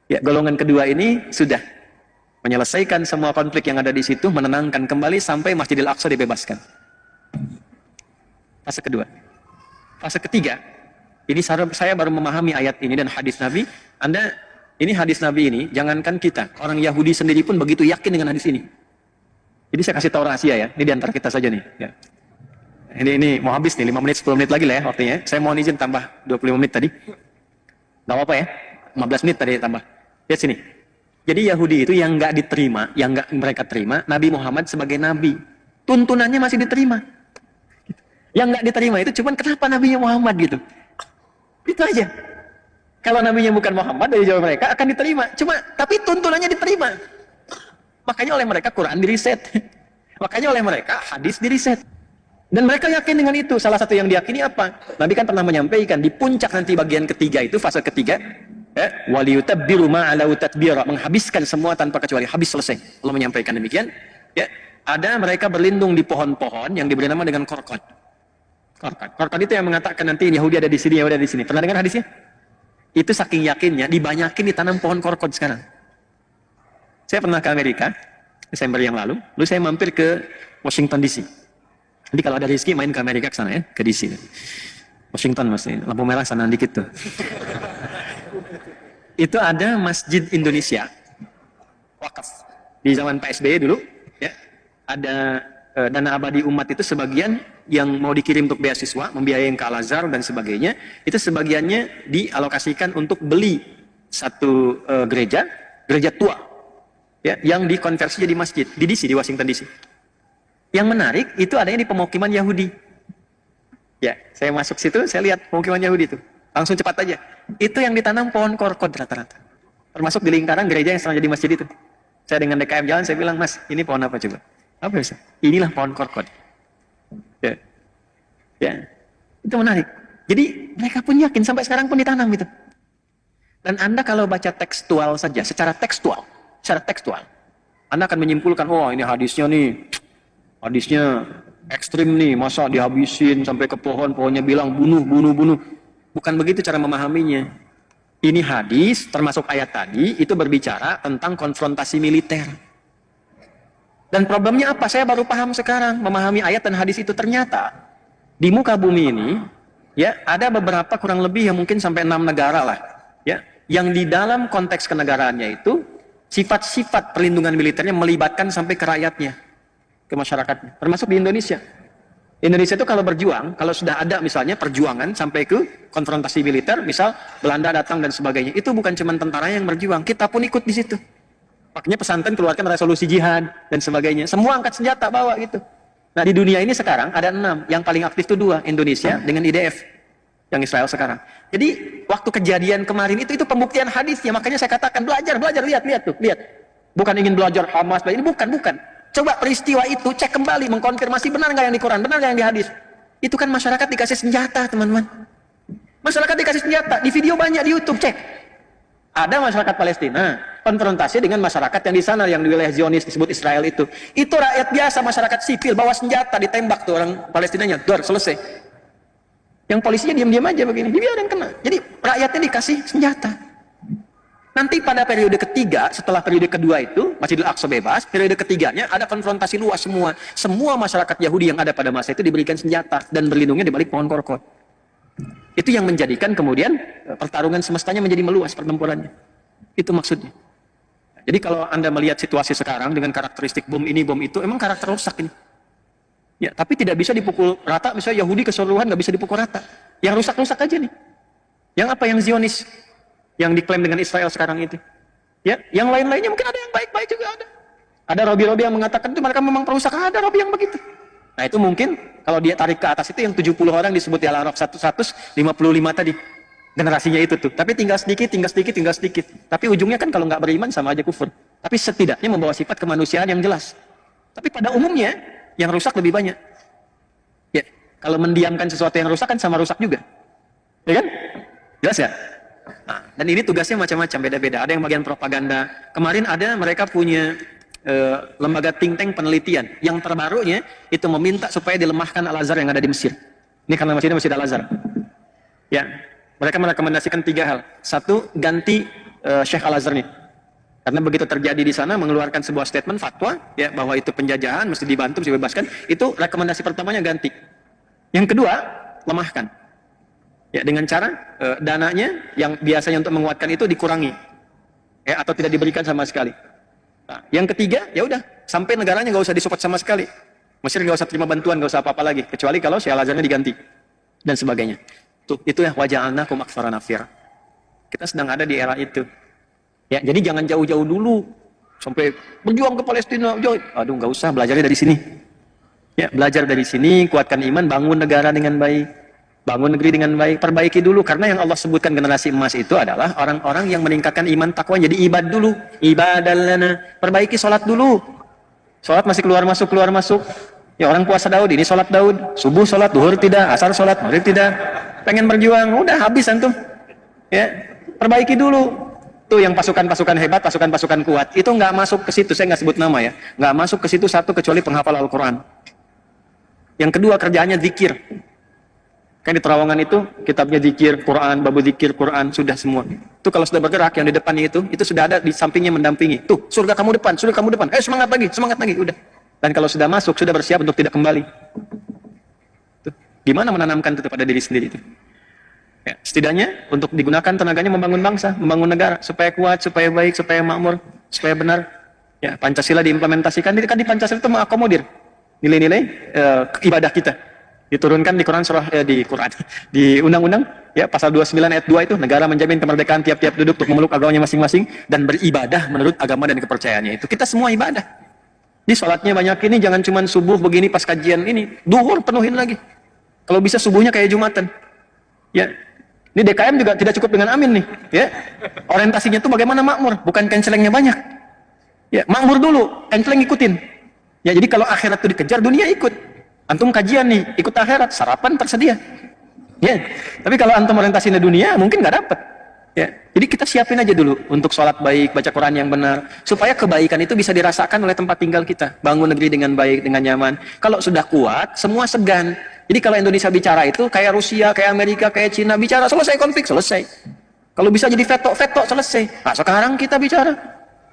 Ya, golongan kedua ini sudah menyelesaikan semua konflik yang ada di situ, menenangkan kembali sampai Masjidil Aqsa dibebaskan. Fase kedua. Fase ketiga, ini saya baru memahami ayat ini dan hadis Nabi. Ini hadis Nabi ini, jangankan kita, orang Yahudi sendiri pun begitu yakin dengan hadis ini. Jadi saya kasih tahu rahasia ya, ini diantara kita saja nih. Ya. Ini mau habis nih, 5 menit, 10 menit lagi lah ya waktunya. Saya mohon izin tambah 25 menit tadi. Gak apa-apa ya, 15 menit tadi tambah. Lihat sini. Jadi Yahudi itu yang nggak diterima, yang nggak mereka terima, Nabi Muhammad sebagai Nabi. Tuntunannya masih diterima. Yang nggak diterima itu cuman kenapa Nabinya Muhammad gitu. Itu aja. Kalau Nabinya bukan Muhammad, dari jawab mereka akan diterima. Tapi tuntunannya diterima. Makanya oleh mereka Quran diriset. Makanya oleh mereka hadis diriset. Dan mereka yakin dengan itu. Salah satu yang diyakini apa? Nabi kan pernah menyampaikan di puncak nanti bagian ketiga itu, fase ketiga, waliyutabbiru ma'alau tadbira, menghabiskan semua tanpa kecuali, habis, selesai. Allah menyampaikan demikian. Ya, ada mereka berlindung di pohon-pohon yang diberi nama dengan korkot. Korkot itu yang mengatakan nanti Yahudi ada di sini, Yahudi ada di sini. Pernah dengar hadisnya? Itu saking yakinnya dibanyakin ditanam pohon korkot sekarang. Saya pernah ke Amerika Desember yang lalu saya mampir ke Washington DC. Jadi kalau ada rezeki main ke Amerika ke sana ya, ke DC. Washington masih lampu merah sana dikit tuh. Itu ada Masjid Indonesia wakaf di zaman PSBY dulu, ya. Ada dana abadi umat itu sebagian yang mau dikirim untuk beasiswa, membiayai ke Al-Azhar dan sebagainya, itu sebagiannya dialokasikan untuk beli satu gereja tua, ya, yang dikonversi jadi masjid di DC, di Washington DC. Yang menarik itu adanya di pemukiman Yahudi. Ya, saya masuk situ, saya lihat pemukiman Yahudi itu. Langsung cepat aja. Itu yang ditanam pohon korkot rata-rata. Termasuk di lingkaran gereja yang sekarang jadi masjid itu. Saya dengan DKM jalan, saya bilang, "Mas, ini pohon apa coba?" "Apa bisa?" "Inilah pohon korkot." Ya. Ya. Itu menarik. Jadi mereka pun yakin, sampai sekarang pun ditanam itu. Dan Anda kalau baca tekstual saja, secara tekstual, Anda akan menyimpulkan, oh ini hadisnya ekstrim nih, masa dihabisin sampai ke pohonnya bilang bunuh. Bukan begitu cara memahaminya. Ini hadis, termasuk ayat tadi, itu berbicara tentang konfrontasi militer. Dan problemnya apa? Saya baru paham sekarang, memahami ayat dan hadis itu. Ternyata Di muka bumi ini, ya, ada beberapa kurang lebih yang mungkin sampai 6 negara lah, ya, yang di dalam konteks kenegaraannya itu sifat-sifat perlindungan militernya melibatkan sampai ke rakyatnya, ke masyarakatnya, termasuk di Indonesia. Indonesia itu kalau berjuang, kalau sudah ada misalnya perjuangan sampai ke konfrontasi militer, misal Belanda datang dan sebagainya, itu bukan cuma tentara yang berjuang, kita pun ikut di situ. Makanya pesantren keluarkan resolusi jihad dan sebagainya. Semua angkat senjata bawa gitu. Nah di dunia ini sekarang ada 6, yang paling aktif itu 2, Indonesia dengan IDF, yang Israel sekarang. Jadi waktu kejadian kemarin itu pembuktian hadisnya, makanya saya katakan belajar, lihat tuh, lihat. Bukan ingin belajar Hamas, ini bukan. Coba peristiwa itu cek kembali, mengkonfirmasi benar nggak yang di Quran, benar nggak yang di hadis. Itu kan masyarakat dikasih senjata, teman-teman. Masyarakat dikasih senjata, di video banyak di YouTube, cek. Ada masyarakat Palestina konfrontasi dengan masyarakat yang di sana, yang di wilayah Zionis disebut Israel itu. Itu rakyat biasa, masyarakat sipil bawa senjata, ditembak tuh orang Palestinanya, selesai. Yang polisinya diam-diam aja begini, dibiarin kena. Jadi rakyatnya dikasih senjata. Nanti pada periode ketiga, setelah periode kedua itu Masjidil Aqsa bebas, periode ketiganya ada konfrontasi luas semua. Semua masyarakat Yahudi yang ada pada masa itu diberikan senjata dan berlindungnya di balik pohon korkot. Itu yang menjadikan kemudian pertarungan semestanya menjadi meluas pertempurannya. Itu maksudnya. Jadi kalau Anda melihat situasi sekarang dengan karakteristik bom ini, bom itu, emang karakter rusak ini. Ya, tapi tidak bisa dipukul rata, misalnya Yahudi keseluruhan nggak bisa dipukul rata. Yang rusak-rusak aja nih. Yang apa? Yang Zionis. Yang diklaim dengan Israel sekarang itu. Ya, yang lain-lainnya mungkin ada yang baik-baik juga ada. Ada Robi-Robi yang mengatakan itu mereka memang perusak, ada Robi yang begitu. Nah itu mungkin kalau dia tarik ke atas itu yang 70 orang disebut di Al-Araf 155 tadi. Generasinya itu tuh. Tapi tinggal sedikit. Tapi ujungnya kan kalau nggak beriman sama aja kufur. Tapi setidaknya membawa sifat kemanusiaan yang jelas. Tapi pada umumnya yang rusak lebih banyak. Ya, kalau mendiamkan sesuatu yang rusak kan sama rusak juga. Ya kan? Jelas ya? Nah, dan ini tugasnya macam-macam, beda-beda. Ada yang bagian propaganda. Kemarin ada mereka punya lembaga think tank penelitian. Yang terbarunya itu meminta supaya dilemahkan Al-Azhar yang ada di Mesir. Ini karena masjidnya Masjid Al-Azhar. Ya, mereka merekomendasikan 3 hal. 1, ganti Syekh Al-Azhar nih. Karena begitu terjadi di sana mengeluarkan sebuah statement fatwa ya bahwa itu penjajahan, mesti dibantu, mesti dibebaskan. Itu rekomendasi pertamanya ganti. Yang kedua, lemahkan. Ya, dengan cara dananya yang biasanya untuk menguatkan itu dikurangi. Ya, atau tidak diberikan sama sekali. Nah, yang ketiga, ya udah, sampai negaranya nggak usah disupport sama sekali. Mesir nggak usah terima bantuan, nggak usah apa-apa lagi, kecuali kalau Syekh Al-Azharnya diganti dan sebagainya. Tuh, itu ya waja'alnakum aktsara nafira. Kita sedang ada di era itu. Ya, jadi jangan jauh-jauh dulu sampai berjuang ke Palestina. Aduh, nggak usah, belajarnya dari sini. Ya, belajar dari sini, kuatkan iman, bangun negara dengan baik. Bangun negeri dengan baik, perbaiki dulu. Karena yang Allah sebutkan generasi emas itu adalah orang-orang yang meningkatkan iman takwa. Jadi ibad dulu, ibadallana. Perbaiki sholat dulu. Sholat masih keluar masuk. Ya orang puasa Daud, ini sholat Daud. Subuh sholat, duhur tidak, asar sholat, maghrib tidak. Pengen berjuang, udah habis antum. Ya, perbaiki dulu. Tuh yang pasukan-pasukan hebat, pasukan-pasukan kuat. Itu nggak masuk ke situ, saya nggak sebut nama ya. Nggak masuk ke situ satu kecuali penghafal Al-Quran. Yang kedua kerjaannya zikir. Kan di terowongan itu kitabnya zikir, Quran, babu zikir, Quran, sudah semua. Itu kalau sudah bergerak yang di depannya itu sudah ada di sampingnya mendampingi. Tuh, surga kamu depan. Semangat lagi, udah. Dan kalau sudah masuk, sudah bersiap untuk tidak kembali. Tuh. Gimana menanamkan itu pada diri sendiri itu? Ya, setidaknya untuk digunakan tenaganya membangun bangsa, membangun negara supaya kuat, supaya baik, supaya makmur, supaya benar. Ya, Pancasila diimplementasikan, kan di Pancasila itu mengakomodir nilai-nilai ibadah kita. Diturunkan di Quran di undang-undang ya pasal 29 ayat 2 itu negara menjamin kemerdekaan tiap-tiap duduk untuk memeluk agamanya masing-masing dan beribadah menurut agama dan kepercayaannya itu. Kita semua ibadah. Di sholatnya banyak ini, jangan cuma subuh begini pas kajian ini, duhur penuhin lagi. Kalau bisa subuhnya kayak Jumatan. Ya. Ini DKM juga tidak cukup dengan amin nih, ya. Orientasinya itu bagaimana makmur, bukan cancelengnya banyak. Ya, makmur dulu, canceleng ikutin. Ya, jadi kalau akhirat itu dikejar, dunia ikut. Antum kajian nih, ikut akhirat, sarapan tersedia. Ya, tapi kalau antum orientasinya dunia, mungkin nggak dapet. Ya, jadi kita siapin aja dulu untuk sholat baik, baca Quran yang benar, supaya kebaikan itu bisa dirasakan oleh tempat tinggal kita. Bangun negeri dengan baik, dengan nyaman. Kalau sudah kuat, semua segan. Jadi kalau Indonesia bicara itu, kayak Rusia, kayak Amerika, kayak Cina, bicara selesai konflik, selesai. Kalau bisa jadi veto, selesai. Nah sekarang kita bicara,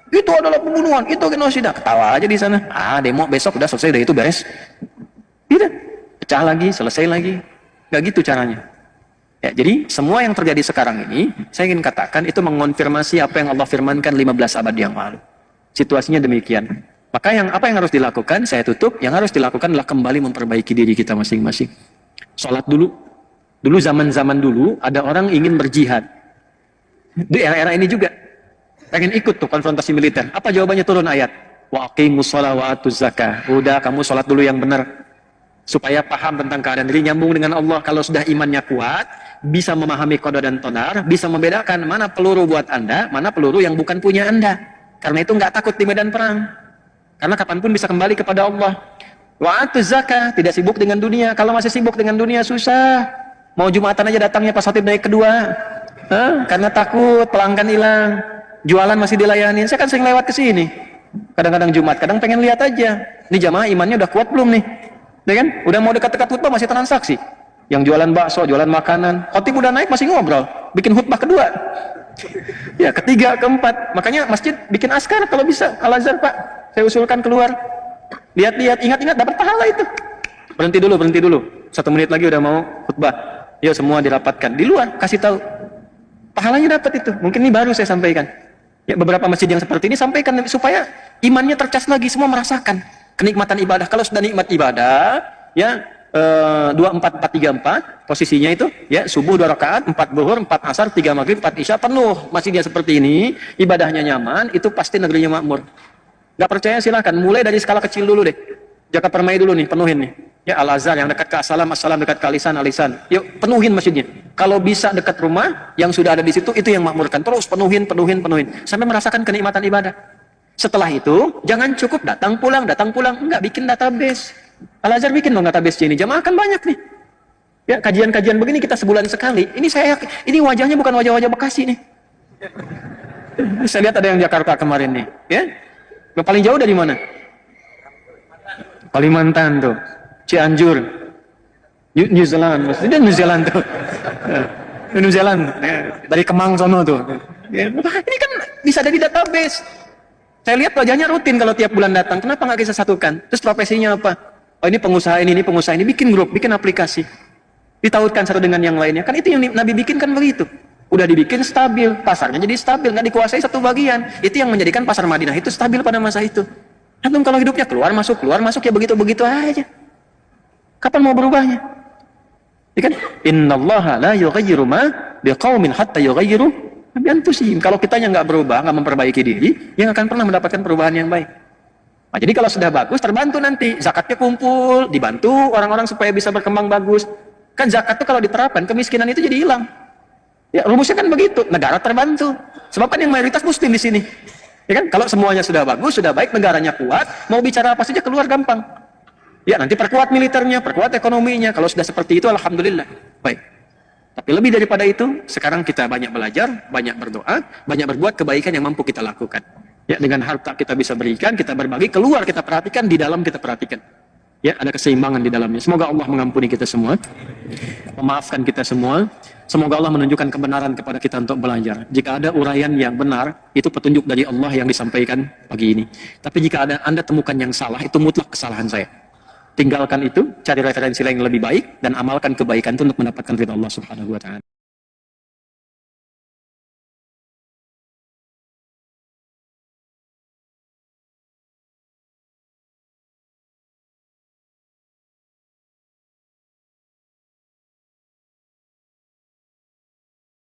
itu adalah pembunuhan, itu genosida. Ketawa aja di sana. Demo besok udah selesai, udah itu beres. Tidak. pecah lagi, selesai lagi. Nggak gitu caranya. Ya, jadi semua yang terjadi sekarang ini, saya ingin katakan itu mengonfirmasi apa yang Allah firmankan 15 abad yang lalu. Situasinya demikian. Maka apa yang harus dilakukan? Saya tutup. Yang harus dilakukan adalah kembali memperbaiki diri kita masing-masing. Sholat dulu. Dulu zaman-zaman dulu ada orang ingin berjihad. Di era-era ini juga pengen ikut tuh konfrontasi militer. Apa jawabannya turun ayat? Wa aqimus shalah wa atuz zakah. Udah kamu sholat dulu yang benar. Supaya paham tentang keadaan diri, nyambung dengan Allah. Kalau sudah imannya kuat, bisa memahami qada dan qadar, bisa membedakan mana peluru buat Anda, mana peluru yang bukan punya Anda. Karena itu nggak takut di medan perang. Karena kapanpun bisa kembali kepada Allah. Wa atuz zakah, tidak sibuk dengan dunia. Kalau masih sibuk dengan dunia susah. Mau Jumatan aja datangnya pas khotib naik kedua. Karena takut pelanggan hilang. Jualan masih dilayani. Saya kan sering lewat ke sini. Kadang-kadang Jumat, kadang pengen lihat aja. Ini jamaah imannya udah kuat belum nih? Ya kan? Udah mau dekat-dekat khutbah masih transaksi. Yang jualan bakso, jualan makanan. Khotib udah naik masih ngobrol. Bikin khutbah kedua. Ya, ketiga, keempat. Makanya masjid bikin askar kalau bisa. Al-Azhar, Pak. Saya usulkan keluar. Lihat-lihat, ingat-ingat dapat pahala itu. Berhenti dulu. 1 menit lagi udah mau khutbah. Yuk semua dirapatkan. Di luar kasih tahu. Pahalanya dapat itu. Mungkin ini baru saya sampaikan. Ya, beberapa masjid yang seperti ini sampaikan supaya imannya tercas lagi, semua merasakan kenikmatan ibadah. Kalau sudah nikmat ibadah, ya 24-4-3-4 posisinya itu, ya subuh 2 rakaat, 4 zuhur, 4 asar, 3 maghrib, 4 isya, penuh masjidnya seperti ini, ibadahnya nyaman, itu pasti negerinya makmur. Gak percaya silakan, mulai dari skala kecil dulu deh. Jaka Permai dulu nih, penuhin nih. Ya Al-Azhar yang dekat ke Assalam dekat ke Alisan. Yuk penuhin masjidnya. Kalau bisa dekat rumah yang sudah ada di situ, itu yang makmurkan. Terus penuhin sampai merasakan kenikmatan ibadah. Setelah itu, jangan cukup datang pulang, enggak, bikin database. Al-Azhar bikin dong database ini, jamaah kan banyak nih. Ya, kajian-kajian begini kita sebulan sekali. Ini ini wajahnya bukan wajah-wajah Bekasi nih. Saya lihat ada yang Jakarta kemarin nih, ya. Yang paling jauh dari mana? Kalimantan tuh, Cianjur, New Zealand, maksudnya New Zealand tuh. New Zealand, dari Kemang sono tuh. Ya, ini kan bisa ada di database. Saya lihat wajahnya rutin kalau tiap bulan datang. Kenapa nggak kita satukan? Terus profesinya apa? Oh ini pengusaha ini pengusaha ini. Bikin grup, bikin aplikasi. Ditautkan satu dengan yang lainnya. Kan itu yang Nabi bikin kan begitu. Udah dibikin stabil. Pasarnya jadi stabil. Nggak dikuasai satu bagian. Itu yang menjadikan pasar Madinah itu stabil pada masa itu. Antum kalau hidupnya keluar masuk ya begitu-begitu aja. Kapan mau berubahnya? Ya kan? Innallaha la yughayyiru ma biqaumin hatta yughayyiru bi anfusihim. Kalau kitanya nggak berubah, nggak memperbaiki diri, yang akan pernah mendapatkan perubahan yang baik. Nah, jadi kalau sudah bagus, terbantu nanti. Zakatnya kumpul, dibantu orang-orang supaya bisa berkembang bagus. Kan zakat itu kalau diterapkan, kemiskinan itu jadi hilang. Ya, rumusnya kan begitu. Negara terbantu. Sebab kan yang mayoritas muslim di sini. Ya kan? Kalau semuanya sudah bagus, sudah baik, negaranya kuat, mau bicara apa saja keluar gampang. Ya, nanti perkuat militernya, perkuat ekonominya. Kalau sudah seperti itu, alhamdulillah. Baik. Tapi lebih daripada itu, sekarang kita banyak belajar, banyak berdoa, banyak berbuat kebaikan yang mampu kita lakukan. Ya, dengan harta kita bisa berikan, kita berbagi, keluar kita perhatikan, di dalam kita perhatikan. Ya, ada keseimbangan di dalamnya. Semoga Allah mengampuni kita semua, memaafkan kita semua. Semoga Allah menunjukkan kebenaran kepada kita untuk belajar. Jika ada uraian yang benar, itu petunjuk dari Allah yang disampaikan pagi ini. Tapi jika ada Anda temukan yang salah, itu mutlak kesalahan saya. Tinggalkan itu, cari referensi lain yang lebih baik, dan amalkan kebaikan itu untuk mendapatkan ridha Allah Subhanahu wa Ta'ala.